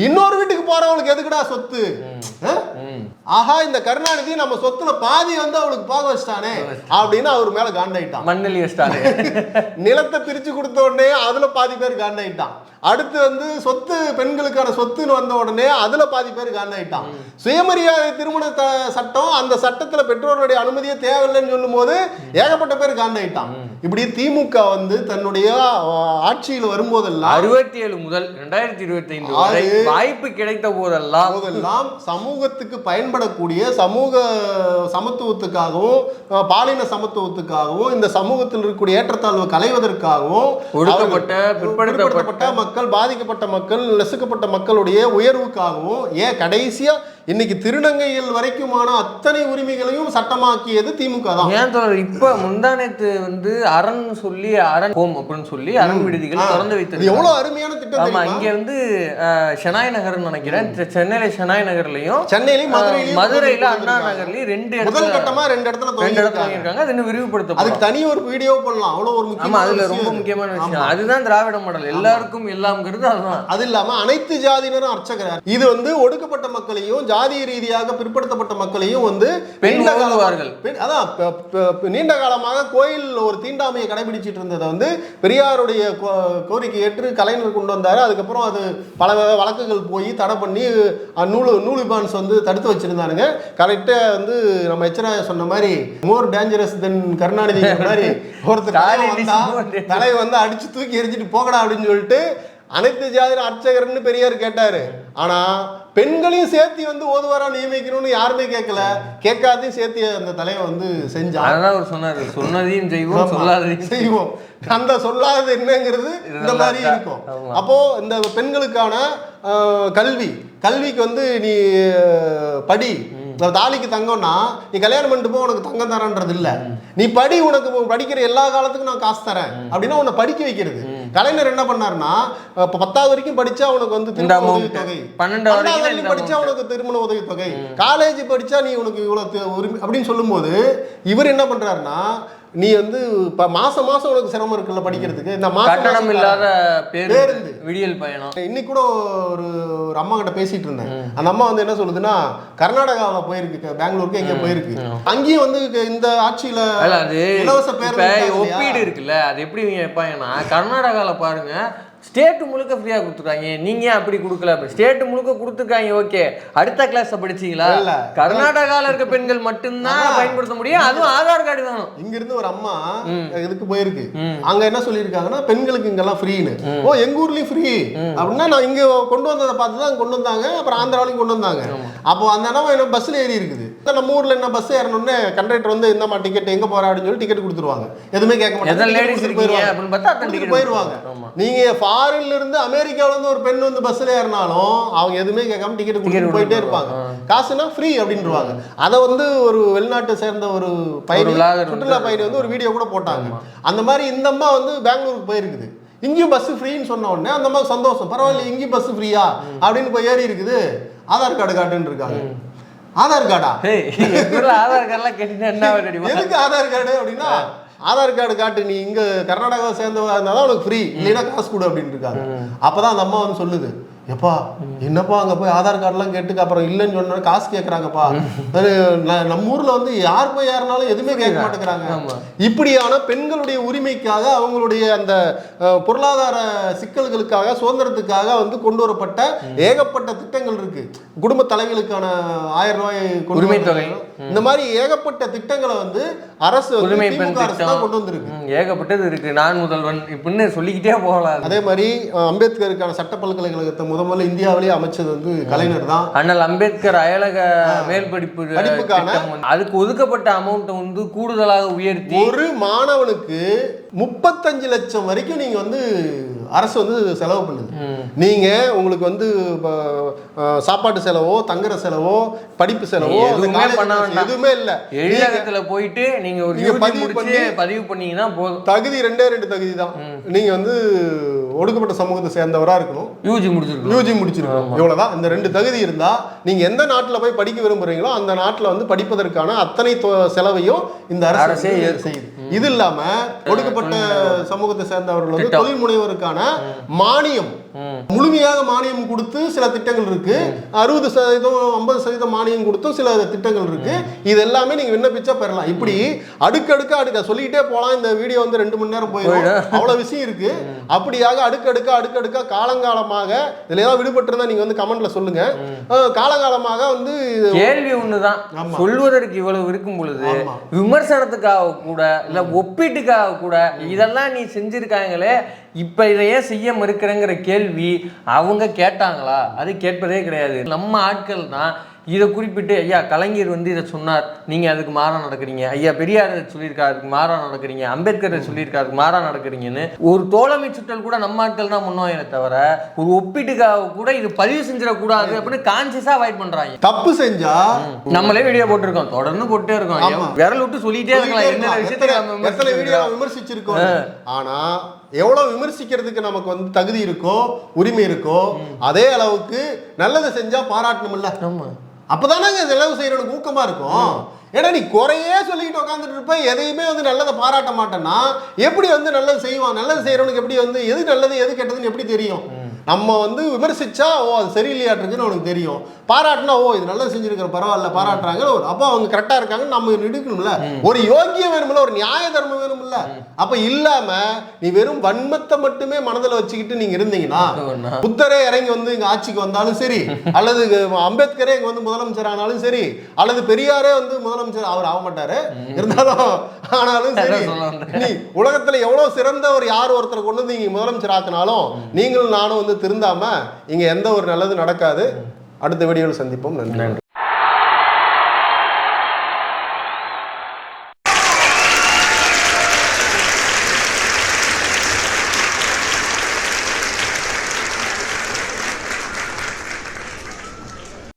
இன்னொரு வீட்டுக்கு போறவங்களுக்கு எதுக்குடா சொத்து, ஆஹா இந்த கருணாநிதி நம்ம சொத்துல பாதி வந்து அவளுக்கு போக வச்சிட்டானே அப்படின்னு அவர் மேல காண்டாயிட்டான். மண்ணலி வச்சிட்டானே. நிலத்தை பிரிச்சு கொடுத்த உடனே அதுல பாதி பேர் காண்டாயிட்டான். அடுத்து வந்து சொத்து பெண்களுக்கான சொத்துன்னு வந்த உடனே அதுல பாதி பேர் காண்டாயிட்டான். சுயமரியாதை திருமண சட்டம், அந்த சட்டத்துல பெற்றோருடைய அனுமதியே தேவையில்லைன்னு சொல்லும் போது ஏகப்பட்ட பேர் காண்டாயிட்டான். இப்படி திமுக வந்து தன்னுடைய ஆட்சியில் வரும்போதெல்லாம் 67 முதல் 2025 வரை வாய்ப்பு கிடைத்த போதெல்லாம் சமூகத்துக்கு பயன்படக்கூடிய சமூக சமத்துவத்துக்காகவும் பாலின சமத்துவத்துக்காகவும் இந்த சமூகத்தில் இருக்கக்கூடிய ஏற்றத்தாழ்வு களைவதற்காகவும் ஒடுக்கப்பட்ட பிற்படுத்தப்பட்ட மக்கள், பாதிக்கப்பட்ட மக்கள், நெசுக்கப்பட்ட மக்களுடைய உயர்வுக்காகவும் ஏன் கடைசியா இன்னைக்கு திருநங்கையில் வரைக்குமான அத்தனை உரிமைகளையும் சட்டமாக்கியது திமுக தான். ஏன் தோழர் இப்ப முந்தானத்து வந்து அரண் சொல்லி அரண் ஹோம் அப்படின்னு சொல்லி அரண் விடுதிகள் திறந்து வைத்தது எவ்வளவு அருமையான திட்டம். ஆமா, இங்க வந்து ஷெனாய் நகர்னு நினைக்கிறேன், சென்னையில ஷெனாய் நகர்லயும் சென்னையிலயும் மதுரையில அண்ணா நகர்லயும் ரெண்டு இடத்துல இருக்காங்க. அது இன்னும் விரிவுபடுத்த அதுக்கு தனி ஒரு வீடியோ பண்ணலாம். அவ்வளவு ஒரு முக்கியமான, ஆமா, அதுல ரொம்ப முக்கியமான விஷயம் அதுதான் திராவிட மாடல், எல்லாருக்கும் எல்லாம்ங்கிறது அதுதான். அது இல்லாம அனைத்து ஜாதியினரும் அர்ச்சகர். இது வந்து ஒடுக்கப்பட்ட மக்களையும் ஜாதி ரீதியாக பிற்படுத்தப்பட்ட மக்களையும் வந்து நீண்ட காலமாக கோயில் ஒரு தீண்டாமையை கடைபிடிச்சிட்டு இருந்ததை வந்து பெரியாருடைய கோரிக்கை ஏற்று கலைஞர் கொண்டு வந்தாரு. அதுக்கப்புறம் அது பல வழக்குகள் போய் தடை பண்ணி நூலிபான்ஸ் வந்து தடுத்து வச்சிருந்தானுங்க. கரெக்டா வந்து நம்ம எச்சராய சொன்ன மாதிரி மோர் டேஞ்சரஸ் தென் கருணாநிதி மாதிரி ஒருத்தர் தலையை வந்து அடிச்சு தூக்கி எரிஞ்சிட்டு போகடா அப்படின்னு சொல்லிட்டு அனைத்து ஜாதியினர் அர்ச்சகர்னு பெரியார் கேட்டாரு. ஆனா பெண்களையும் சேர்த்து வந்து ஓதுவாரா நியமிக்கணும்னு யாருமே கேட்கல. கேட்காதையும் சேர்த்து அந்த தலைவர் வந்து செஞ்சான். அதான் அவர் சொன்னாரு, சொன்னதையும் செய்வோம் சொல்லாதையும் செய்வோம். அந்த சொல்லாதது என்னங்கிறது இந்த மாதிரி இருக்கும். அப்போ இந்த பெண்களுக்கான கல்விக்கு வந்து நீ படி, தாலிக்கு தங்கம்னா நீ கல்யாணம் பண்ணிட்டு போ உனக்கு தங்கம் தரன்றது இல்ல, நீ படி, உனக்கு படிக்கிற எல்லா காலத்துக்கும் நான் காசு தரேன் அப்படின்னா உன்னை படிக்க வைக்கிறது. கலைஞர் என்ன பண்ணாருன்னா 10வது வரைக்கும் படிச்சா உனக்கு வந்து திருமண உதவி தொகை, 12வது படிச்சா உனக்கு திருமண உதவி தொகை, காலேஜ் படிச்சா நீ உனக்கு இவ்வளவு உரிமை அப்படின்னு சொல்லும் போது இவர் என்ன பண்றாருன்னா, நீ வந்து மாசம் உனக்கு சிரமம் இருக்குல்ல படிக்கிறதுக்கு, இந்த கட்டணம் இல்லாத பேருந்து விடியல் பயணம். இன்னைக்கு கூட ஒரு அம்மா கிட்ட பேசிட்டு இருந்தேன். அந்த அம்மா வந்து என்ன சொல்லுதுன்னா, கர்நாடகாவில் போயிருக்கு, பெங்களூருக்கு எங்க போயிருக்கு, அங்கேயும் வந்து இந்த ஆட்சியில இலவச பேருந்து ஒப்பீடு இருக்குல்ல, அது எப்படி வைப்பாங்கன்னா கர்நாடகாவில் பாருங்க ஸ்டேட்டு முழுக்க ஃப்ரீயாக கொடுத்துருக்காங்க, நீங்க ஏன் அப்படி கொடுக்கல? ஸ்டேட்டு முழுக்க கொடுத்துருக்காங்க, ஓகே, அடுத்த கிளாஸ் படிச்சீங்களா? கர்நாடகாவில் இருக்க பெண்கள் மட்டும்தான் பயன்படுத்த முடியும், அதுவும் ஆதார் கார்டு வேணும். இங்க இருந்து ஒரு அம்மா இதுக்கு போயிருக்கு, அங்க என்ன சொல்லியிருக்காங்கன்னா பெண்களுக்கு இங்கெல்லாம் ஃப்ரீன்னு. ஓ எங்க ஊர்லயும் ஃப்ரீ அப்படின்னா நான் இங்க கொண்டு வந்ததை பார்த்து தான் கொண்டு வந்தாங்க, அப்புறம் ஆந்திராவிலையும் கொண்டு வந்தாங்க. அப்போ அந்த இடம் என்ன பஸ்ல ஏறி இருக்குது. நம்ம ஊர்ல என்ன பஸ் ஏறணும்னு கண்டக்டர் வந்து இந்தமா டிக்கெட் எங்க போறா அப்படின்னு சொல்லி டிக்கெட் கொடுத்துருவாங்க, எதுவுமே கேட்க மாட்டாங்க, போயிருவாங்க. நீங்க ஃபாரின்ல இருந்து அமெரிக்காவில இருந்து ஒரு பெண் வந்து பஸ்ல ஏறினாலும் அவங்க எதுவுமே கேட்காம டிக்கெட் கொடுத்து போயிட்டே இருப்பாங்க. காசுனா ஃப்ரீ அப்படின்றாங்க. அதை வந்து ஒரு வெளிநாட்டை சேர்ந்த ஒரு சுற்றுலா பயணி வந்து ஒரு வீடியோ கூட போட்டாங்க. அந்த மாதிரி இந்த அம்மா வந்து பெங்களூருக்கு போயிருக்குது, இங்கேயும் பஸ் ஃப்ரீன்னு சொன்ன உடனே அந்த மாதிரி சந்தோஷம், பரவாயில்ல இங்கேயும் பஸ் ஃப்ரீயா அப்படின்னு போய் ஏறி இருக்குது. ஆதார் கார்டு காட்டுன்னு இருக்காங்க. ஆதார் கார்டா? ஆதார் கார்டுலாம் கேட்டீங்கன்னா என்ன, எதுக்கு ஆதார் கார்டு அப்படின்னா, ஆதார் கார்டு காட்டு, நீ இங்க கர்நாடகாவை சேர்ந்தவா இருந்தாதான் உனக்கு ஃப்ரீ, இல்லைன்னா காசு கொடு அப்படின்னு இருக்காங்க. அப்பதான் அந்த அம்மா வந்து சொல்லுது, எப்பா என்னப்பா அங்கே போய் ஆதார் கார்டுலாம் கேட்டுக்கு அப்புறம் இல்லைன்னு சொன்னா காசு கேட்குறாங்கப்பா. நம்ம ஊரில் வந்து யார் போய் யாருனாலும் எதுவுமே கேட்க மாட்டேங்கிறாங்க. இப்படியான பெண்களுடைய உரிமைக்காக, அவங்களுடைய அந்த பொருளாதார சிக்கல்களுக்காக, சுதந்திரத்துக்காக வந்து கொண்டு வரப்பட்ட ஏகப்பட்ட திட்டங்கள் இருக்கு. குடும்ப தலைவிகளுக்கான 1000 ரூபாய் உரிமை தொகை, இந்த மாதிரி ஏகப்பட்ட திட்டங்களை வந்து அரசு கொண்டு வந்திருக்கு. ஏகப்பட்டது இருக்கு. நான் முதல்வன் இப்படின்னு சொல்லிக்கிட்டே போகலாம். அதே மாதிரி அம்பேத்கருக்கான சட்ட பல்கலைக்கழகத்தை முதல்ல இந்தியாவிலேயே அமைச்சது வந்து கலைஞர் தான். அண்ணல் அம்பேத்கர் அயலக மேல் படிப்புக்கான அதுக்கு ஒதுக்கப்பட்ட அமௌண்ட் வந்து கூடுதலாக உயர்த்தி ஒரு மாணவனுக்கு 35 லட்சம் வரைக்கும் நீங்க வந்து அரசு வந்து செலவு பண்ணுது. நீங்க உங்களுக்கு வந்து சாப்பாட்டு செலவோ, தங்குற செலவோ, படிப்பு செலவோ எதுவுமே இல்ல. எழிலகத்துல போயிட்டு நீங்க ஒரு பதிவு பண்ணீங்கன்னா போதும். தகுதி 2 தகுதி தான். நீங்க வந்து ஒடுக்கப்பட்ட சமூகத்தை சேர்ந்தவரா இருக்கணும், யூஜி முடிச்சிருக்கணும், இவ்வளவுதான். இந்த 2 தகுதி இருந்தா நீங்க எந்த நாட்டுல போய் படிக்க விரும்புறீங்களோ அந்த நாட்டுல வந்து படிப்பதற்கான அத்தனை செலவையும் இந்த அரசு செய்யுது. இது இல்லாம ஒடுக்கப்பட்ட சமூகத்தை சேர்ந்தவர்கள் வந்து தொழில் முனைவோருக்கான மானியம் முழுமையாக மானியம் கொடுத்து சில திட்டங்கள் இருக்கு, 60% 50% மானியம் கொடுத்தும் சில திட்டங்கள் இருக்கு. இது எல்லாமே நீங்க விண்ணப்பிச்சா பெறலாம். இப்படி அடுக்க சொல்லிக்கிட்டே போலாம். இந்த வீடியோ வந்து 2 மணி நேரம் போயிடும், அவ்வளவு விஷயம் இருக்கு. அப்படியாக அடுக்க காலங்காலமாக இதுல ஏதாவது விடுபட்டு இருந்தா நீங்க வந்து கமெண்ட்ல சொல்லுங்க. காலங்காலமாக வந்து கேள்வி ஒண்ணுதான், சொல்வதற்கு இவ்வளவு இருக்கும் பொழுது விமர்சனத்துக்காக கூட இல்ல ஒப்பீட்டுக்காக கூட இதெல்லாம் நீ செஞ்சிருக்காங்களே, இப்ப இதை ஏன் செய்ய மறுக்கிறேங்கிற கேள்வி அவங்க கேட்டாங்களா? அது கேட்பதே கிடையாது. நம்ம ஆட்கள் தான் இதை குறிப்பிட்டு, ஐயா கலைஞர் வந்து இதை சொன்னார், நீங்க அதுக்கு மாறா நடக்கிறீங்க, ஐயா பெரியார் இதை சொல்லியிருக்காரு அதுக்கு மாறா நடக்கிறீங்க, அம்பேத்கர் சொல்லியிருக்காரு அதுக்கு மாறா நடக்கிறீங்கன்னு ஒரு தோழமை சுற்றல் கூட நம்ம ஆட்கள் தான் முன்னோயினை தவிர ஒரு ஒப்பீட்டுக்காக கூட இது பதிவு செஞ்சிடக்கூடாது அப்படின்னு கான்சியஸா அவாய்ட் பண்றாங்க. தப்பு செஞ்சா நம்மளே வீடியோ போட்டிருக்கோம், தொடர்ந்து போட்டே இருக்கோம், விரல் விட்டு சொல்லிட்டே இருக்கலாம் என்ன விஷயத்தை வீடியோ விமர்சிச்சிருக்கோம். ஆனா எவ்வளவு விமர்சிக்கிறதுக்கு நமக்கு வந்து தகுதி இருக்கோ, உரிமை இருக்கோ, அதே அளவுக்கு நல்லதை செஞ்சா பாராட்டணும்ல. அப்பதானே செலவு செய்யறவனுக்கு ஊக்கமா இருக்கும். ஏன்னா நீ குறையே சொல்லிக்கிட்டு உட்காந்துட்டு இருப்ப, எதையுமே வந்து நல்லதை பாராட்ட மாட்டேன்னா எப்படி வந்து நல்லது செய்வான்? நல்லது செய்யறவனுக்கு எப்படி வந்து எது நல்லது எது கெட்டதுன்னு எப்படி தெரியும்? நம்ம வந்து விமர்சிச்சா ஓ அது சரியில்லையாட்டுருக்குன்னு அவனுக்கு தெரியும், பாராட்டினா ஓ இது நல்லது செஞ்சிருக்கிற பரவாயில்ல பாராட்டுறாங்க, அப்போ அவங்க கரெக்டா இருக்காங்கன்னு நம்ம எடுக்கணும்ல. ஒரு யோக்கியம் வேணும்ல, ஒரு நியாய தர்மம் வேணும்ல. அப்ப இல்லாம நீ வெறும் வன்மத்தை மட்டுமே மனதில் வச்சுக்கிட்டு நீங்க இருந்தீங்கன்னா, புத்தரே இறங்கி வந்து இங்க ஆட்சிக்கு வந்தாலும் சரி, அல்லது அம்பேத்கரே இங்க வந்து முதலமைச்சர் ஆனாலும் சரி, அல்லது பெரியாரே வந்து முதலமைச்சர் அவர் ஆக மாட்டாரு இருந்தாலும் ஆனாலும் சரி, நீ உலகத்துல எவ்வளவு சிறந்த ஒரு யார் ஒருத்தரை கொண்டு வந்து நீங்க முதலமைச்சர் ஆக்கினாலும் நீங்களும் நானும் வந்து திருந்தாம இங்க எந்த ஒரு நல்லது நடக்காது. அடுத்த வீடியோவில் சந்திப்போம். நன்றி.